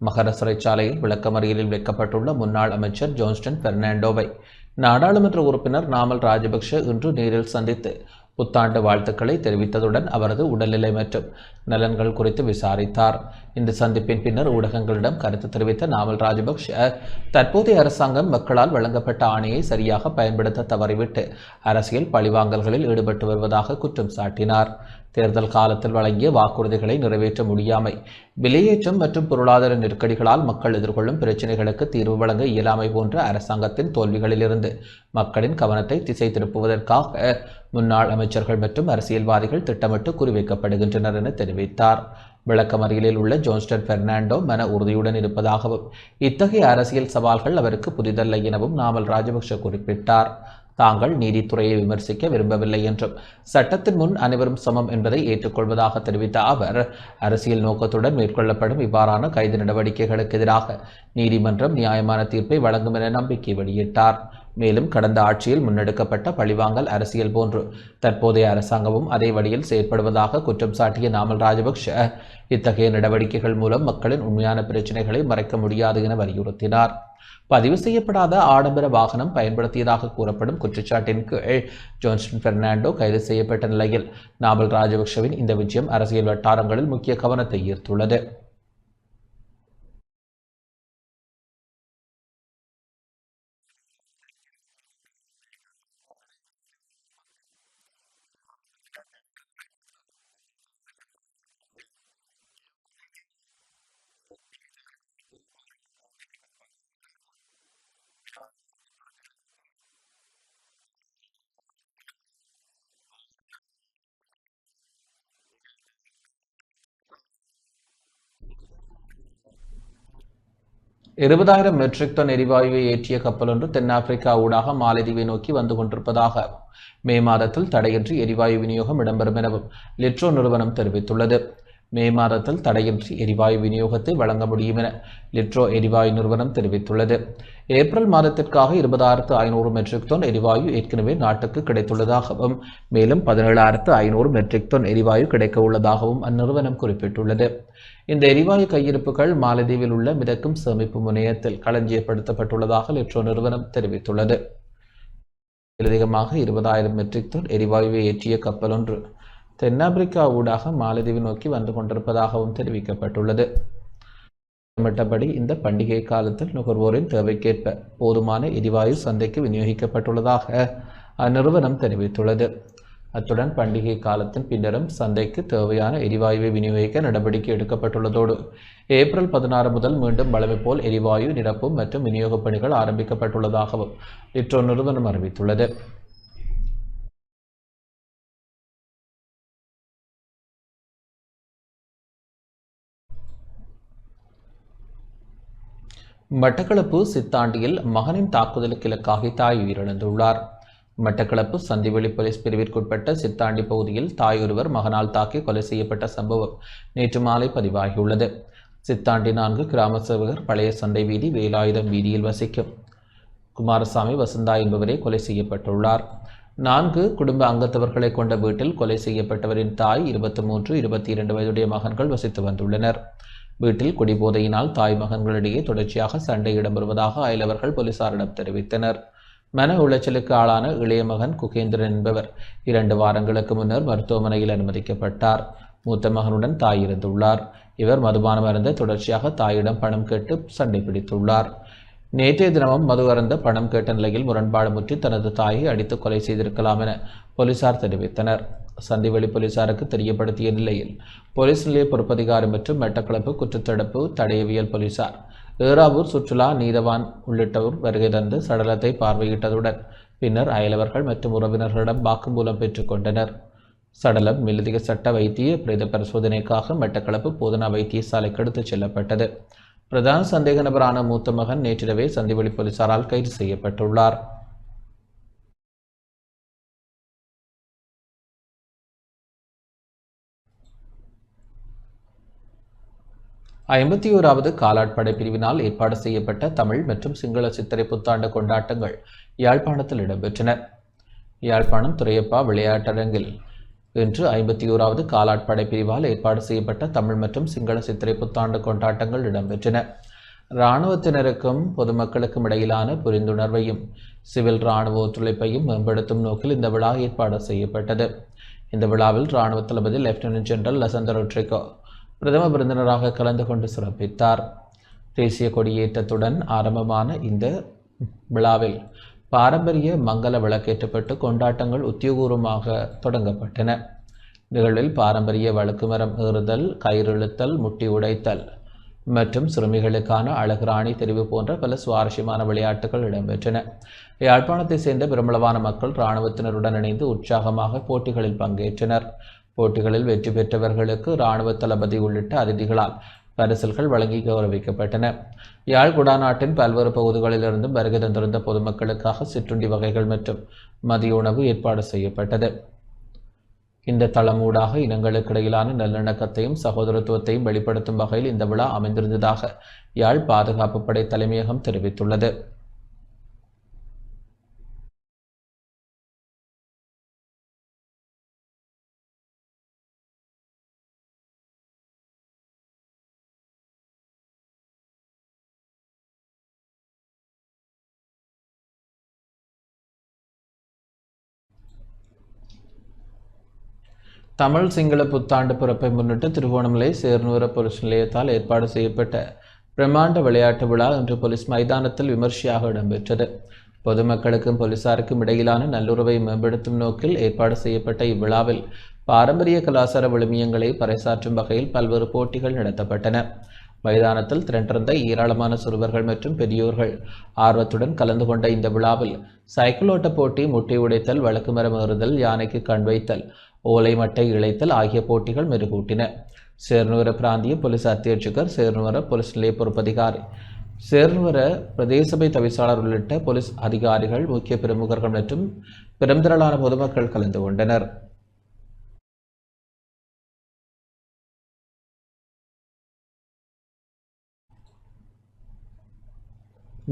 மகர சிறைச்சாலையில் விளக்கமறியலில் வைக்கப்பட்டுள்ள முன்னாள் அமைச்சர் ஜோன்ஸ்டன் பெர்னாண்டோவை நாடாளுமன்ற உறுப்பினர் நாமல் ராஜபக்ஷ இன்று நேரில் சந்தித்து புத்தாண்டு வாழ்த்துக்களை தெரிவித்ததுடன் அவரது உடல்நிலை மற்றும் நலன்கள் குறித்து விசாரித்தார். இந்த சந்திப்பின் பின்னர் ஊடகங்களிடம் கருத்து தெரிவித்த நாமல் ராஜபக்ஷ தற்போதைய அரசாங்கம் மக்களால் வழங்கப்பட்ட ஆணையை சரியாக பயன்படுத்த தவறிவிட்டு அரசியல் பழிவாங்கல்களில் ஈடுபட்டு வருவதாக குற்றம் சாட்டினார். தேர்தல் காலத்தில் வழங்கிய வாக்குறுதிகளை நிறைவேற்ற முடியாமை, விலையேற்றம் மற்றும் பொருளாதார நெருக்கடிகளால் மக்கள் எதிர்கொள்ளும் பிரச்சினைகளுக்கு தீர்வு வழங்க இயலாமை போன்ற அரசாங்கத்தின் தோல்விகளிலிருந்து மக்களின் கவனத்தை திசை திருப்புவதற்காக முன்னாள் அமைச்சர்கள் மற்றும் அரசியல்வாதிகள் திட்டமிட்டு குறிவைக்கப்படுகின்றனர் என தெரிவித்தார். விளக்கமறியலில் உள்ள ஜோன்ஸ்டன் பெர்னாண்டோ மன உறுதியுடன் இருப்பதாகவும் இத்தகைய அரசியல் சவால்கள் அவருக்கு புதிதல்ல எனவும் நாமல் ராஜபக்ஷ குறிப்பிட்டார். தாங்கள் நீதித்துறையை விமர்சிக்க விரும்பவில்லை என்றும் சட்டத்தின் முன் அனைவரும் சமம் என்பதை ஏற்றுக்கொள்வதாக தெரிவித்த அவர் அரசியல் நோக்கத்துடன் மேற்கொள்ளப்படும் இவ்வாறான கைது நடவடிக்கைகளுக்கு எதிராக நீதிமன்றம் நியாயமான தீர்ப்பை வழங்கும் என நம்பிக்கை வெளியிட்டார். மேலும் கடந்த ஆட்சியில் முன்னெடுக்கப்பட்ட பழிவாங்கல் அரசியல் போன்று தற்போதைய அரசாங்கமும் அதே வழியில் செயற்படுவதாக குற்றம் சாட்டிய நாமல் ராஜபக்ஷ இத்தகைய நடவடிக்கைகள் மூலம் மக்களின் உண்மையான பிரச்சினைகளை மறைக்க முடியாது என வலியுறுத்தினார். பதிவு செய்யப்படாத ஆடம்பர வாகனம் பயன்படுத்தியதாக கூறப்படும் குற்றச்சாட்டின் கீழ் ஜோன்ஸ்டன் பெர்னாண்டோ கைது செய்யப்பட்ட நிலையில் நாமல் ராஜபக்ஷவின் இந்த விஜயம் அரசியல் வட்டாரங்களில் முக்கிய கவனத்தை ஈர்த்துள்ளது. 20,000 மெட்ரிக் டன் எரிவாயுவை ஏற்றிய கப்பல் ஒன்று தென்னாப்பிரிக்கா ஊடாக மாலைதீவை நோக்கி வந்து கொண்டிருப்பதாக மே மாதத்தில் தடையின்றி எரிவாயு விநியோகம் இடம்பெறும் எனவும் லிட்ரோ நிறுவனம் தெரிவித்துள்ளது. மே மாதத்தில் தடையின்றி எரிவாயு விநியோகத்தை வழங்க முடியும் என லிட்ரோ எரிவாயு நிறுவனம் தெரிவித்துள்ளது. ஏப்ரல் மாதத்திற்காக 20,500 மெட்ரிக் டன் எரிவாயு ஏற்கனவே நாட்டுக்கு கிடைத்துள்ளதாகவும் மேலும் 17,500 மெட்ரிக் டன் எரிவாயு கிடைக்க உள்ளதாகவும் அந்நிறுவனம் குறிப்பிட்டுள்ளது. இந்த எரிவாயு கையிருப்புகள் மாலத்தீவில் உள்ள மிதக்கும் சேமிப்பு முனையத்தில் களஞ்சியப்படுத்தப்பட்டுள்ளதாக லிட்ரோ நிறுவனம் தெரிவித்துள்ளது. அதிகமாக 20,000 மெட்ரிக் டன் எரிவாயுவை ஏற்றிய கப்பல் ஒன்று தென்னாப்பிரிக்கா ஊடாக மாலத்தீவு நோக்கி வந்து கொண்டிருப்பதாகவும் தெரிவிக்கப்பட்டுள்ளது. திட்டமிட்டபடி இந்த பண்டிகை காலத்தில் நுகர்வோரின் தேவைக்கேற்ப போதுமான எரிவாயு சந்தைக்கு விநியோகிக்கப்பட்டுள்ளதாக அந்நிறுவனம் தெரிவித்துள்ளது. அத்துடன் பண்டிகை காலத்தின் பின்னரும் சந்தைக்கு தேவையான எரிவாயுவை விநியோகிக்க நடவடிக்கை எடுக்கப்பட்டுள்ளதோடு ஏப்ரல் 16 முதல் மீண்டும் வழமை போல் எரிவாயு நிரப்பும் மற்றும் விநியோகப் பணிகள் ஆரம்பிக்கப்பட்டுள்ளதாகவும் லிட்ரோ நிறுவனம் அறிவித்துள்ளது. மட்டக்களப்பு சித்தாண்டியில் மகனின் தாக்குதலுக்கு இலக்காகி தாய் உயிரிழந்துள்ளார். மட்டக்களப்பு சந்திவெளி போலீஸ் பிரிவிற்குட்பட்ட சித்தாண்டி பகுதியில் தாய் ஒருவர் மகனால் தாக்கி கொலை செய்யப்பட்ட சம்பவம் நேற்று மாலை பதிவாகியுள்ளது. சித்தாண்டி 4 கிராம சேவகர் பழைய சண்டை வீதி வேலாயுதம் வீதியில் வசிக்கும் குமாரசாமி வசந்தா என்பவரே கொலை செய்யப்பட்டுள்ளார். 4 குடும்ப அங்கத்தவர்களை கொண்ட வீட்டில் கொலை செய்யப்பட்டவரின் தாய் 23, 22 வயதுடைய மகன்கள் வசித்து வந்துள்ளனர். வீட்டில் குடிபோதையினால் தாய் மகன்களிடையே தொடர்ச்சியாக சண்டை இடம்பெறுவதாக அயலவர்கள் போலீசாரிடம் தெரிவித்தனர். மன உளைச்சலுக்கு ஆளான இளைய மகன் குகேந்திரன் என்பவர் 2 வாரங்களுக்கு முன்னர் மருத்துவமனையில் அனுமதிக்கப்பட்டார். மூத்த மகனுடன் தாய் இருந்துள்ளார். இவர் மதுபானம் அருந்த தொடர்ச்சியாக தாயிடம் பணம் கேட்டு சண்டை பிடித்துள்ளார். நேற்றைய தினமும் மது அருந்த பணம் கேட்ட நிலையில் முரண்பாடு முற்றி தனது தாயை அடித்து கொலை செய்திருக்கலாம் என போலீசார் தெரிவித்தனர். சந்திவெளி போலீசாருக்கு தெரியப்படுத்திய நிலையில் போலீஸ் நிலைய பொறுப்பதிகாரி மற்றும் மட்டக்களப்பு குற்றத்தடுப்பு தடயவியல் போலீசார் ஏறாவூர் சுற்றுலா நீதவான் உள்ளிட்டோர் வருகை தந்து சடலத்தை பார்வையிட்டதுடன் பின்னர் அயலவர்கள் மற்றும் உறவினர்களிடம் வாக்குமூலம் பெற்றுக்கொண்டனர். சடலம் மேலதிக சட்ட வைத்திய பிரேத பரிசோதனைக்காக மட்டக்களப்பு போதனா வைத்தியசாலைக்கு எடுத்துச் செல்லப்பட்டது. பிரதான சந்தேக நபரான மூத்த மகன் நேற்றிரவே சந்திவெளி போலீசாரால் கைது செய்யப்பட்டுள்ளார். ஐம்பத்தி காலாட்படை பிரிவினால் ஏற்பாடு செய்யப்பட்ட தமிழ் மற்றும் சிங்கள சித்திரை புத்தாண்டு கொண்டாட்டங்கள் யாழ்ப்பாணத்தில் இடம்பெற்றன. யாழ்ப்பாணம் துரையப்பா விளையாட்டரங்கில் இன்று 51வது காலாட்படை பிரிவால் ஏற்பாடு செய்யப்பட்ட தமிழ் மற்றும் சிங்கள சித்திரை புத்தாண்டு கொண்டாட்டங்கள் இடம்பெற்றன. இராணுவத்தினருக்கும் பொதுமக்களுக்கும் இடையிலான புரிந்துணர்வையும் சிவில் இராணுவ ஒத்துழைப்பையும் மேம்படுத்தும் நோக்கில் இந்த விழா ஏற்பாடு செய்யப்பட்டது. இந்த விழாவில் இராணுவ தளபதி லெப்டினன்ட் ஜெனரல் லசந்தர் ரொட்ரிகோ பிரதம விருந்தினராக கலந்து கொண்டு சிறப்பித்தார். தேசிய கொடியேற்றத்துடன் ஆரம்பமான இந்த விழாவில் பாரம்பரிய மங்கள விளக்கேற்றப்பட்டு கொண்டாட்டங்கள் உத்தியோகபூர்வமாக தொடங்கப்பட்டன. நிகழ்வில் பாரம்பரிய வழுக்குமரம் ஏறுதல், கயிறிழுத்தல், முட்டி உடைத்தல் மற்றும் சிறுமிகளுக்கான அழகுராணி தெரிவு போன்ற பல சுவாரஸ்யமான விளையாட்டுகள் இடம்பெற்றன. யாழ்ப்பாணத்தை சேர்ந்த பெருமளவான மக்கள் இராணுவத்தினருடன் இணைந்து உற்சாகமாக போட்டிகளில் பங்கேற்றனர். போட்டிகளில் வெற்றி பெற்றவர்களுக்கு இராணுவ தளபதி உள்ளிட்ட அதிதிகளால் பரிசில்கள் வழங்கி கௌரவிக்கப்பட்டன. யாழ் குடாநாட்டின் பல்வேறு பகுதிகளிலிருந்தும் வருகை தந்திருந்த பொதுமக்களுக்காக சிற்றுண்டி வகைகள் மற்றும் மதிய உணவு ஏற்பாடு செய்யப்பட்டது. இந்த தளமூடாக இனங்களுக்கிடையிலான நல்லிணக்கத்தையும் சகோதரத்துவத்தையும் வெளிப்படுத்தும் வகையில் இந்த விழா அமைந்திருந்ததாக யாழ் பாதுகாப்பு படை தலைமையகம் தெரிவித்துள்ளது. தமிழ் சிங்கள புத்தாண்டு பிறப்பை முன்னிட்டு திருகோணமலை சேர்நூர போலீஸ் நிலையத்தால் ஏற்பாடு செய்யப்பட்ட பிரம்மாண்ட விளையாட்டு விழா இன்று போலீஸ் மைதானத்தில் விமர்சையாக இடம்பெற்றது. பொதுமக்களுக்கும் போலீசாருக்கும் இடையிலான நல்லுறவை மேம்படுத்தும் நோக்கில் ஏற்பாடு செய்யப்பட்ட இவ்விழாவில் பாரம்பரிய கலாச்சார விழுமியங்களை பறைசாற்றும் வகையில் பல்வேறு போட்டிகள் நடத்தப்பட்டன. மைதானத்தில் திரண்டிருந்த ஏராளமான சிறுவர்கள் மற்றும் பெரியோர்கள் ஆர்வத்துடன் கலந்து கொண்ட இந்த விழாவில் சைக்கிள் ஓட்ட போட்டி, முட்டை உடைத்தல், வழுக்குமரம் ஏறுதல், யானைக்கு கண் வைத்தல், ஓலை மட்டை இழைத்தல் ஆகிய போட்டிகள் மெருகூட்டின. சேர்நூர பிராந்திய போலீஸ் அத்தியட்சகர், சேர்நூர போலீஸ் நிலைய பொறுப்பதிகாரி சேர்வர பிரதேச சபை தவிசாளர் உள்ளிட்ட போலீஸ் அதிகாரிகள், முக்கிய பிரமுகர்கள் மற்றும் பெருந்திரளான பொதுமக்கள் கலந்து கொண்டனர்.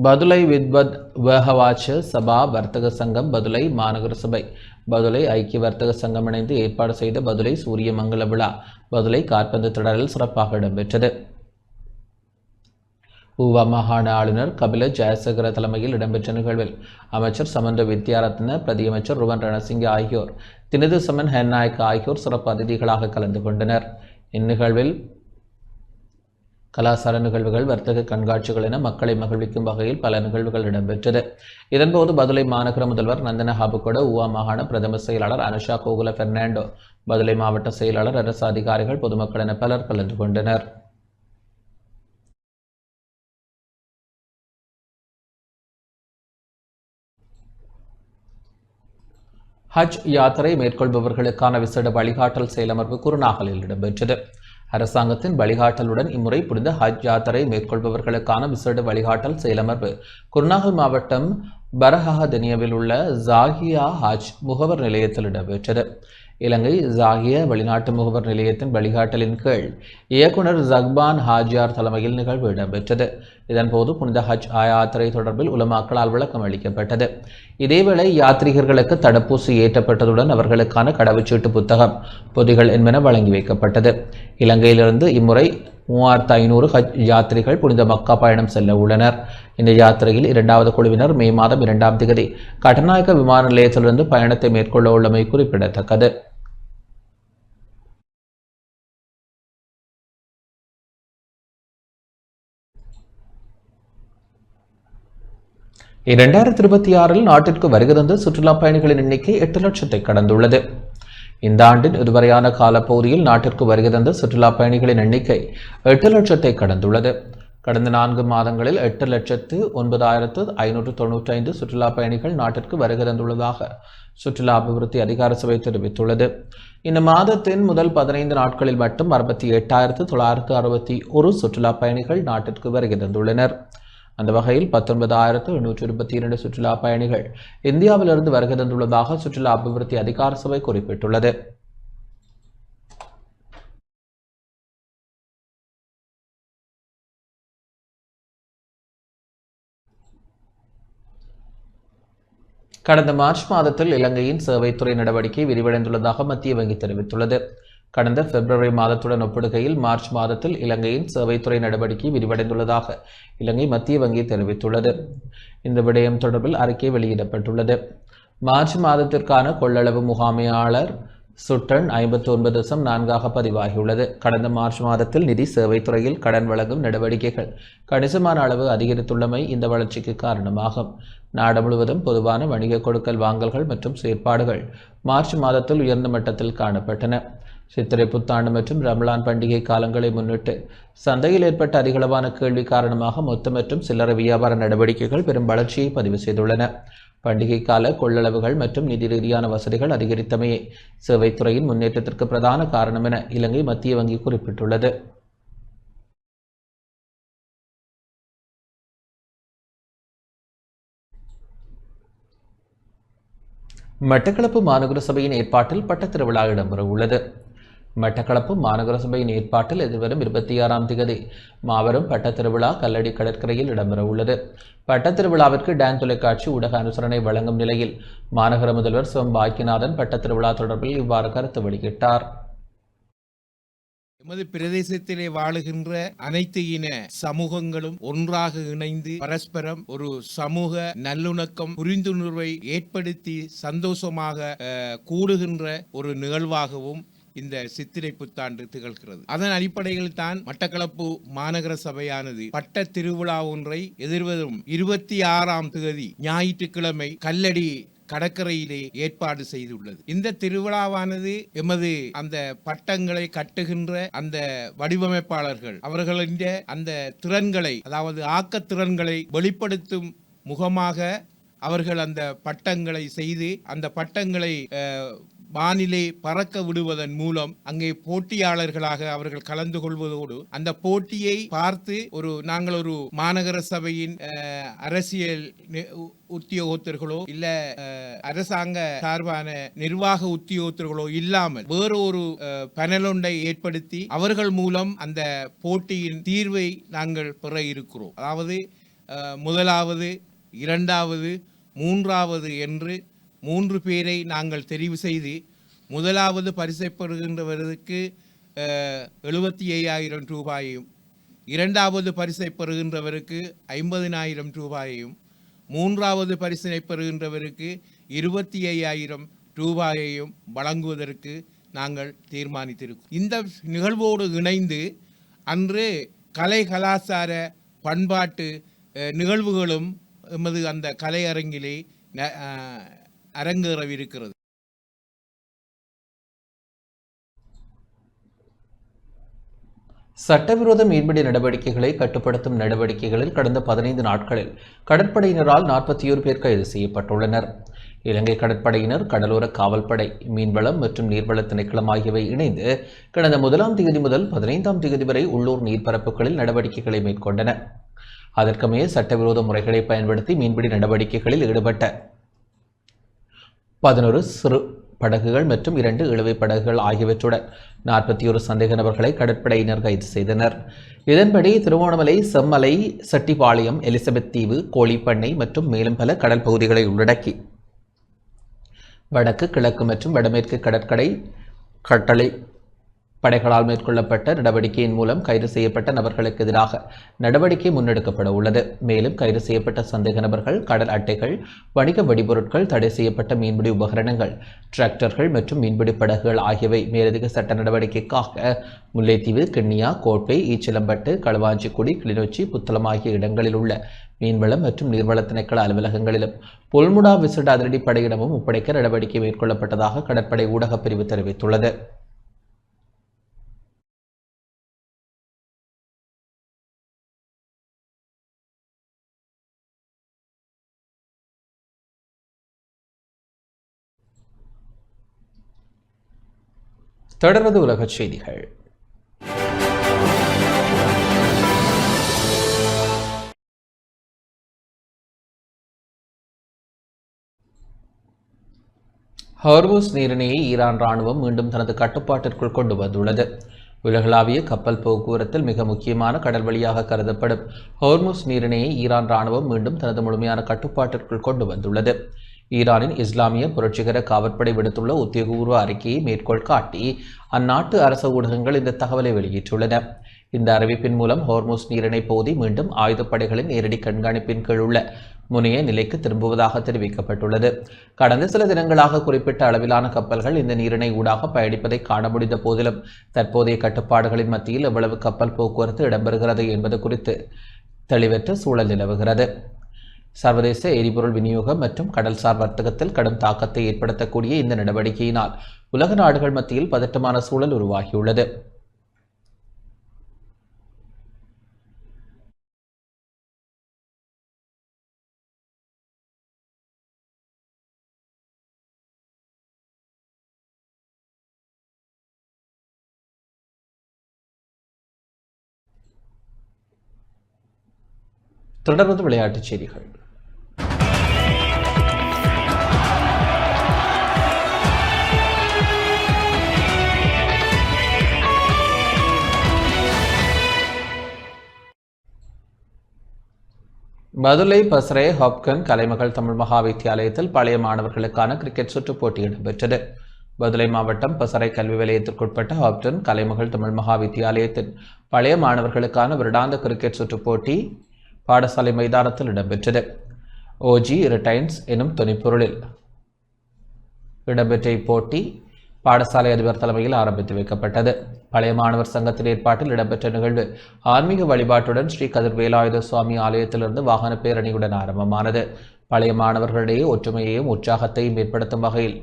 பதுளை வித்வத் வேகவாச்ச சபா வர்த்தக சங்கம், பதுளை மாநகர சபை, பதுளை ஐக்கிய வர்த்தக சங்கம் இணைந்து ஏற்பாடு செய்த பதுளை சூரிய மங்கள விழா பதுளை காற்பந்து திடலில் சிறப்பாக இடம்பெற்றது. ஊவா மாகாண ஆளுநர் கபில ஜெயசேகர தலைமையில் இடம்பெற்ற நிகழ்வில் அமைச்சர் சமந்த வித்யாரத்ன, பிரதியமைச்சர் ருவன் ரணசிங்க ஆகியோர், தினிது சமன் ஹென்னாயக்க ஆகியோர் சிறப்பு அதிதிகளாக கலந்து கொண்டனர். இந்நிகழ்வில் கலாசார நிகழ்வுகள், வர்த்தக கண்காட்சிகள் என மக்களை மகிழ்விக்கும் வகையில் பல நிகழ்வுகள் இடம்பெற்றது. இதன்போது பதுளை மாநகர முதல்வர் நந்தன ஹாபுகொட, ஊவா மாகாண பிரதம செயலாளர் அனுஷா கோகுல பெர்னாண்டோ, பதுளை மாவட்ட செயலாளர், அரசு அதிகாரிகள், பொதுமக்கள் என பலர் கலந்து கொண்டனர். ஹஜ் யாத்திரை மேற்கொள்பவர்களுக்கான விசேட வழிகாட்டல் செயலமர்வு குருநாகலில் இடம்பெற்றது. அரசாங்கத்தின் வழிகாட்டலுடன் இம்முறை புனித ஹஜ் யாத்திரை மேற்கொள்பவர்களுக்கான விசேட வழிகாட்டல் செயலமர்வு குருநாகல் மாவட்டம் பரஹதனியாவில் உள்ள ஜாகியா ஹஜ் முகவர் நிலையத்தில் இடம்பெற்றது. இலங்கை ஜாகிய வெளிநாட்டு முகவர் நிலையத்தின் வழிகாட்டலின் கீழ் இயக்குனர் ஜக்பான் ஹாஜியார் தலைமையில் நிகழ்வு இடம்பெற்றது. இதன்போது புனித ஹஜ் யாத்திரை தொடர்பில் உலமாக்களால் விளக்கம் அளிக்கப்பட்டது. இதேவேளை யாத்ரீகர்களுக்கு தடுப்பூசி ஏற்றப்பட்டதுடன் அவர்களுக்கான கடவுச்சீட்டு புத்தகம், பொதிகள் என்பன வழங்கி வைக்கப்பட்டது. இலங்கையிலிருந்து இம்முறை 3500 ஹஜ் யாத்திரிகள் புனித மக்கா பயணம் செல்ல உள்ளனர். இந்த யாத்திரையில் 2வது குழுவினர் மே மாதம் 2ஆம் தேதி கட்டநாயக்க விமான நிலையத்திலிருந்து பயணத்தை மேற்கொள்ள உள்ளமை குறிப்பிடத்தக்கது. இரண்டாயிரத்தி 26 நாட்டிற்கு வருகை தந்த சுற்றுலா பயணிகளின் எண்ணிக்கை 8 லட்சத்தை கடந்துள்ளது. இந்த ஆண்டின் இதுவரையான காலப்பகுதியில் நாட்டிற்கு வருகை தந்த சுற்றுலா பயணிகளின் எண்ணிக்கை 8 லட்சத்தை கடந்துள்ளது. கடந்த 4 மாதங்களில் 8,09,595 சுற்றுலா பயணிகள் நாட்டிற்கு வருகை தந்துள்ளதாக சுற்றுலா அபிவிருத்தி அதிகார சபை தெரிவித்துள்ளது. இந்த மாதத்தின் முதல் 15 நாட்களில் மட்டும் 68,961 சுற்றுலா பயணிகள் நாட்டிற்கு வருகை தந்துள்ளனர். அந்த வகையில் 19,822 சுற்றுலா பயணிகள் இந்தியாவிலிருந்து வருகை தந்துள்ளதாக சுற்றுலா அபிவிருத்தி அதிகார சபை குறிப்பிட்டுள்ளது. கடந்த மார்ச் மாதத்தில் இலங்கையின் சேவைத்துறை நடவடிக்கை விரிவடைந்துள்ளதாக மத்திய வங்கி தெரிவித்துள்ளது. கடந்த பிப்ரவரி மாதத்துடன் ஒப்பிடுகையில் மார்ச் மாதத்தில் இலங்கையின் சேவைத்துறை நடவடிக்கை விரிவடைந்துள்ளதாக இலங்கை மத்திய வங்கி தெரிவித்துள்ளது. இந்த விடயம் தொடர்பில் அறிக்கை வெளியிடப்பட்டுள்ளது. மார்ச் மாதத்திற்கான கொள்ளளவு முகாமையாளர் சுட்டன் 59.4 பதிவாகியுள்ளது. கடந்த மார்ச் மாதத்தில் நிதி சேவைத்துறையில் கடன் வழங்கும் நடவடிக்கைகள் கணிசமான அளவு அதிகரித்துள்ளமை இந்த வளர்ச்சிக்கு காரணமாகும். நாடு முழுவதும் பொதுவான வணிக கொடுக்கல் வாங்கல்கள் மற்றும் செயற்பாடுகள் மார்ச் மாதத்தில் உயர்ந்த மட்டத்தில் காணப்பட்டன. சித்திரை புத்தாண்டு மற்றும் ரமலான் பண்டிகை காலங்களை முன்னிட்டு சந்தையில் ஏற்பட்ட அதிகளவான கேள்வி காரணமாக மொத்த மற்றும் சில்லறை வியாபார நடவடிக்கைகள் பெரும் வளர்ச்சியை பதிவு செய்துள்ளன. பண்டிகை கால கொள்ளளவுகள் மற்றும் நிதி ரீதியான வசதிகள் அதிகரித்தமையே சேவைத்துறையின் முன்னேற்றத்திற்கு பிரதான காரணம் என இலங்கை மத்திய வங்கி குறிப்பிட்டுள்ளது. மட்டக்களப்பு மாநகர சபையின் ஏற்பாட்டில் பட்டத்திருவிழா இடம்பெற உள்ளது. மட்டக்களப்பு மாநகர சபையின் ஏற்பாட்டில் எதிர்வரும் 26ஆம் தேதி மாபெரும் பட்டத்திருவிழா கல்லடி கடற்கரையில் இடம்பெற உள்ளது. பட்டத்திருவிழாவிற்கு டான் தொலைக்காட்சி ஊடக அனுசரணை வழங்கும் நிலையில் மாநகர முதல்வர் சிவம் பாக்கியநாதன் பட்டத்திருவிழா தொடர்பில் இவ்வாறு கருத்து வெளியிட்டார். எமது பிரதேசத்திலே வாழுகின்ற அனைத்து இன சமூகங்களும் ஒன்றாக இணைந்து பரஸ்பரம் ஒரு சமூக நல்லுணக்கம் புரிந்துணர்வை ஏற்படுத்தி சந்தோஷமாக கூடுகின்ற ஒரு நிகழ்வாகவும் இந்த சித்திரை புத்தாண்டு திகழ்கிறது. அதன் அடிப்படையில் தான் மட்டக்களப்பு மாநகர சபையானது பட்ட திருவிழா ஒன்றை எதிர்வரும் 26ஆம் தேதி ஞாயிற்றுக்கிழமை கல்லடி கடற்கரையிலே ஏற்பாடு செய்துள்ளது. இந்த திருவிழாவானது எமது அந்த பட்டங்களை கட்டுகின்ற அந்த வடிவமைப்பாளர்கள் அவர்களின் அந்த திறன்களை, அதாவது ஆக்கத்திறன்களை வெளிப்படுத்தும் முகமாக அவர்கள் அந்த பட்டங்களை செய்து அந்த பட்டங்களை வானிலே பறக்க விடுவதன் மூலம் அங்கே போட்டியாளர்களாக அவர்கள் கலந்து கொள்வதோடு அந்த போட்டியை பார்த்து நாங்கள் ஒரு மாநகர சபையின் அரசியல் உத்தியோகத்தர்களோ இல்ல அரசாங்க சார்பான நிர்வாக உத்தியோகத்தர்களோ இல்லாமல் வேறொரு பனலொன்றை ஏற்படுத்தி அவர்கள் மூலம் அந்த போட்டியின் தீர்வை நாங்கள் பெற இருக்கிறோம். அதாவது முதலாவது, இரண்டாவது, மூன்றாவது என்று 3 பேரை நாங்கள் தெரிவு செய்து முதலாவது பரிசை பெறுகின்றவருக்கு 75,000 ரூபாயையும், இரண்டாவது பரிசை பெறுகின்றவருக்கு 50,000 ரூபாயையும், மூன்றாவது பரிசினை பெறுகின்றவருக்கு 25,000 ரூபாயையும் வழங்குவதற்கு நாங்கள் தீர்மானித்திருக்கிறோம். இந்த நிகழ்வோடு இணைந்து அன்று கலை கலாச்சார பண்பாட்டு நிகழ்வுகளும் எமது அந்த கலையரங்கிலே அரங்கேறவிருக்கிறது. சட்டவிரோத மீன்பிடி நடவடிக்கைகளை கட்டுப்படுத்தும் நடவடிக்கைகளில் கடந்த 15 நாட்களில் கடற்படையினரால் 41 பேர் கைது செய்யப்பட்டுள்ளனர். இலங்கை கடற்படையினர், கடலோர காவல்படை, மீன்வளம் மற்றும் நீர்வள திணைக்களம் ஆகியவை இணைந்து கடந்த 1ஆம் தேதி முதல் 15ஆம் தேதி வரை உள்ளூர் நீர்ப்பரப்புகளில் நடவடிக்கைகளை மேற்கொண்டன. அதற்கமைய சட்டவிரோத முறைகளை பயன்படுத்தி மீன்பிடி நடவடிக்கைகளில் ஈடுபட்ட 11 சிறு படகுகள் மற்றும் 2 இழுவை படகுகள் ஆகியவற்றுடன் 41 சந்தேக நபர்களை கடற்படையினர் கைது செய்தனர். இதன்படி திருவோணமலை, செம்மலை, செட்டிப்பாளையம், எலிசபெத் தீவு, கோழிப்பண்ணை மற்றும் மேலும் பல கடல் பகுதிகளை உள்ளடக்கி வடக்கு, கிழக்கு மற்றும் வடமேற்கு கடற்கரை கட்டளை படைகளால் மேற்கொள்ளப்பட்ட நடவடிக்கையின் மூலம் கைது செய்யப்பட்ட நபர்களுக்கு எதிராக நடவடிக்கை முன்னெடுக்கப்பட உள்ளது. மேலும் கைது செய்யப்பட்ட சந்தேக நபர்கள் கடல் அட்டைகள், வணிக வெடிபொருட்கள், தடை செய்யப்பட்ட மீன்பிடி உபகரணங்கள், டிராக்டர்கள் மற்றும் மீன்பிடி படகுகள் ஆகியவை மேலதிக சட்ட நடவடிக்கைக்காக முல்லைத்தீவு, கிண்ணியா, கோட்டை, ஈச்சலம்பட்டு, களுவாஞ்சிக்குடி, கிளிநொச்சி, புத்தளம் ஆகிய இடங்களில் உள்ள மீன்வளம் மற்றும் நீர்வள திணைக்கள அலுவலகங்களிலும் பொல்முடா விசேட அதிரடிப்படையிடமும் ஒப்படைக்க நடவடிக்கை மேற்கொள்ளப்பட்டதாக கடற்படை ஊடகப் பிரிவு தெரிவித்துள்ளது. தொடர்வது உலகச் செய்திகள். ஹார்முஸ் நீரிணையை ஈரான் ராணுவம் மீண்டும் தனது கட்டுப்பாட்டிற்குள் கொண்டு வந்துள்ளது. உலகளாவிய கப்பல் போக்குவரத்தில் மிக முக்கியமான கடல் வழியாக கருதப்படும் ஹார்முஸ் நீரிணையை ஈரான் ராணுவம் மீண்டும் தனது முழுமையான கட்டுப்பாட்டிற்குள் கொண்டு வந்துள்ளது. ஈரானின் இஸ்லாமிய புரட்சிகர காவற்படை விடுத்துள்ள உத்தியோகபூர்வ அறிக்கையை மேற்கோள் காட்டி அந்நாட்டு அரச ஊடகங்கள் இந்த தகவலை வெளியிட்டுள்ளன. இந்த அறிவிப்பின் மூலம் ஹார்முஸ் நீரிணை பகுதி மீண்டும் ஆயுதப்படைகளின் நேரடி கண்காணிப்பின் கீழ் உள்ள முனைய நிலைக்கு திரும்புவதாக தெரிவிக்கப்பட்டுள்ளது. கடந்த சில தினங்களாக குறிப்பிட்ட அளவிலான கப்பல்கள் இந்த நீரிணை ஊடாக பயணிப்பதை காண முடிந்த போதிலும் தற்போதைய கட்டுப்பாடுகளின் மத்தியில் எவ்வளவு கப்பல் போக்குவரத்து இடம்பெறுகிறது என்பது குறித்து தெளிவற்ற சூழல் நிலவுகிறது. சர்வதேச எரிபொருள் விநியோகம் மற்றும் கடல்சார் வர்த்தகத்தில் கடும் தாக்கத்தை ஏற்படுத்தக்கூடிய இந்த நடவடிக்கையினால் உலக நாடுகள் மத்தியில் பதட்டமான சூழல் உருவாகியுள்ளது. தொடர்வது விளையாட்டுச் செய்திகள். பதுளை பசரே ஹாப்கன் கலைமகள் தமிழ் மகா வித்தியாலயத்தில் பழைய மாணவர்களுக்கான கிரிக்கெட் சுற்றுப் போட்டி இடம்பெற்றது. பதுளை மாவட்டம் பசறை கல்வி வலயத்திற்குட்பட்ட ஹாப்டன் கலைமகள் தமிழ் மகா வித்தியாலயத்தின் பழைய மாணவர்களுக்கான வருடாந்த கிரிக்கெட் சுற்றுப் போட்டி பாடசாலை மைதானத்தில் இடம்பெற்றது. ஓஜி ரிட்டைன்ஸ் எனும் துணைப்பொருளில் இடம்பெற்ற இப்போட்டி பாடசாலை அதிபர் தலைமையில் ஆரம்பித்து வைக்கப்பட்டது. பழைய மாணவர் சங்கத்தின் ஏற்பாட்டில் இடம்பெற்ற நிகழ்வு ஆன்மீக வழிபாட்டுடன் ஸ்ரீ கதிர் வேலாயுத சுவாமி ஆலயத்திலிருந்து வாகன பேரணியுடன் ஆரம்பமானது. பழைய மாணவர்களிடையே ஒற்றுமையையும் உற்சாகத்தையும் ஏற்படுத்தும் வகையில்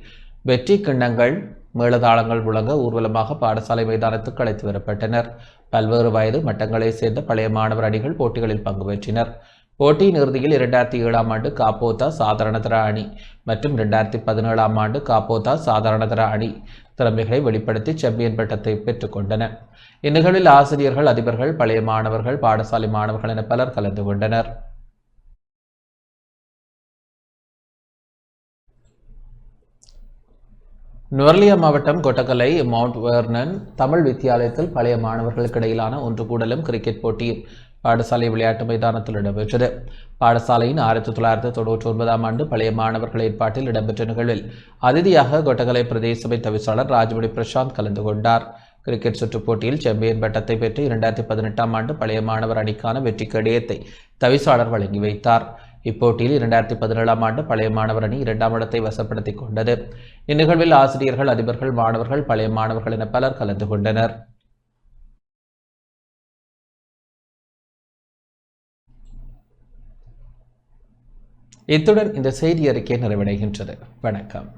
வெற்றி கிண்ணங்கள், மேளதாளங்கள் முழங்க ஊர்வலமாக பாடசாலை மைதானத்துக்கு அழைத்து வரப்பட்டனர். பல்வேறு வயது மட்டங்களைச் சேர்ந்த பழைய மாணவர் அணிகள் போட்டிகளில் பங்கு பெற்றினர். போட்டியின் இறுதியில் 2007ஆம் ஆண்டு காப்போத்தா சாதாரணதர அணி மற்றும் 2017ஆம் ஆண்டு காப்போத்தா சாதாரணதர அணி திறமைகளை வெளிப்படுத்தி சாம்பியன் பட்டத்தை பெற்றுக் கொண்டன. இந்நிகழ்வில் ஆசிரியர்கள், அதிபர்கள், பழைய மாணவர்கள், பாடசாலை மாணவர்கள் என பலர் கலந்து கொண்டனர். நுவர்லியா மாவட்டம் கொட்டக்கலை மவுண்ட் வெர்னன் தமிழ் வித்தியாலயத்தில் பழைய மாணவர்களுக்கு இடையிலான ஒன்று கூடலும் கிரிக்கெட் போட்டியும் பாடசாலை விளையாட்டு மைதானத்தில் இடம்பெற்றது. பாடசாலையின் 1999ஆம் ஆண்டு பழைய மாணவர்கள் ஏற்பாட்டில் இடம்பெற்ற நிகழ்வில் அதிதியாக கொட்டக்கலை பிரதேச சபை தவிசாளர் ராஜமணி பிரசாந்த் கலந்து கொண்டார். கிரிக்கெட் சுற்றுப் போட்டியில் சாம்பியன் பட்டத்தை பெற்று 2018ஆம் ஆண்டு பழைய மாணவர் அணிக்கான வெற்றி கேடயத்தை தவிசாளர் வழங்கி வைத்தார். இப்போட்டியில் 2017ஆம் ஆண்டு பழைய மாணவர் அணி 2ஆம் இடத்தை வசப்படுத்திக் கொண்டது. இந்நிகழ்வில் ஆசிரியர்கள், அதிபர்கள், மாணவர்கள், பழைய மாணவர்கள் என பலர் கலந்து கொண்டனர். இத்துடன் இந்த செய்தி அறிக்கை நிறைவடைகின்றது. வணக்கம்.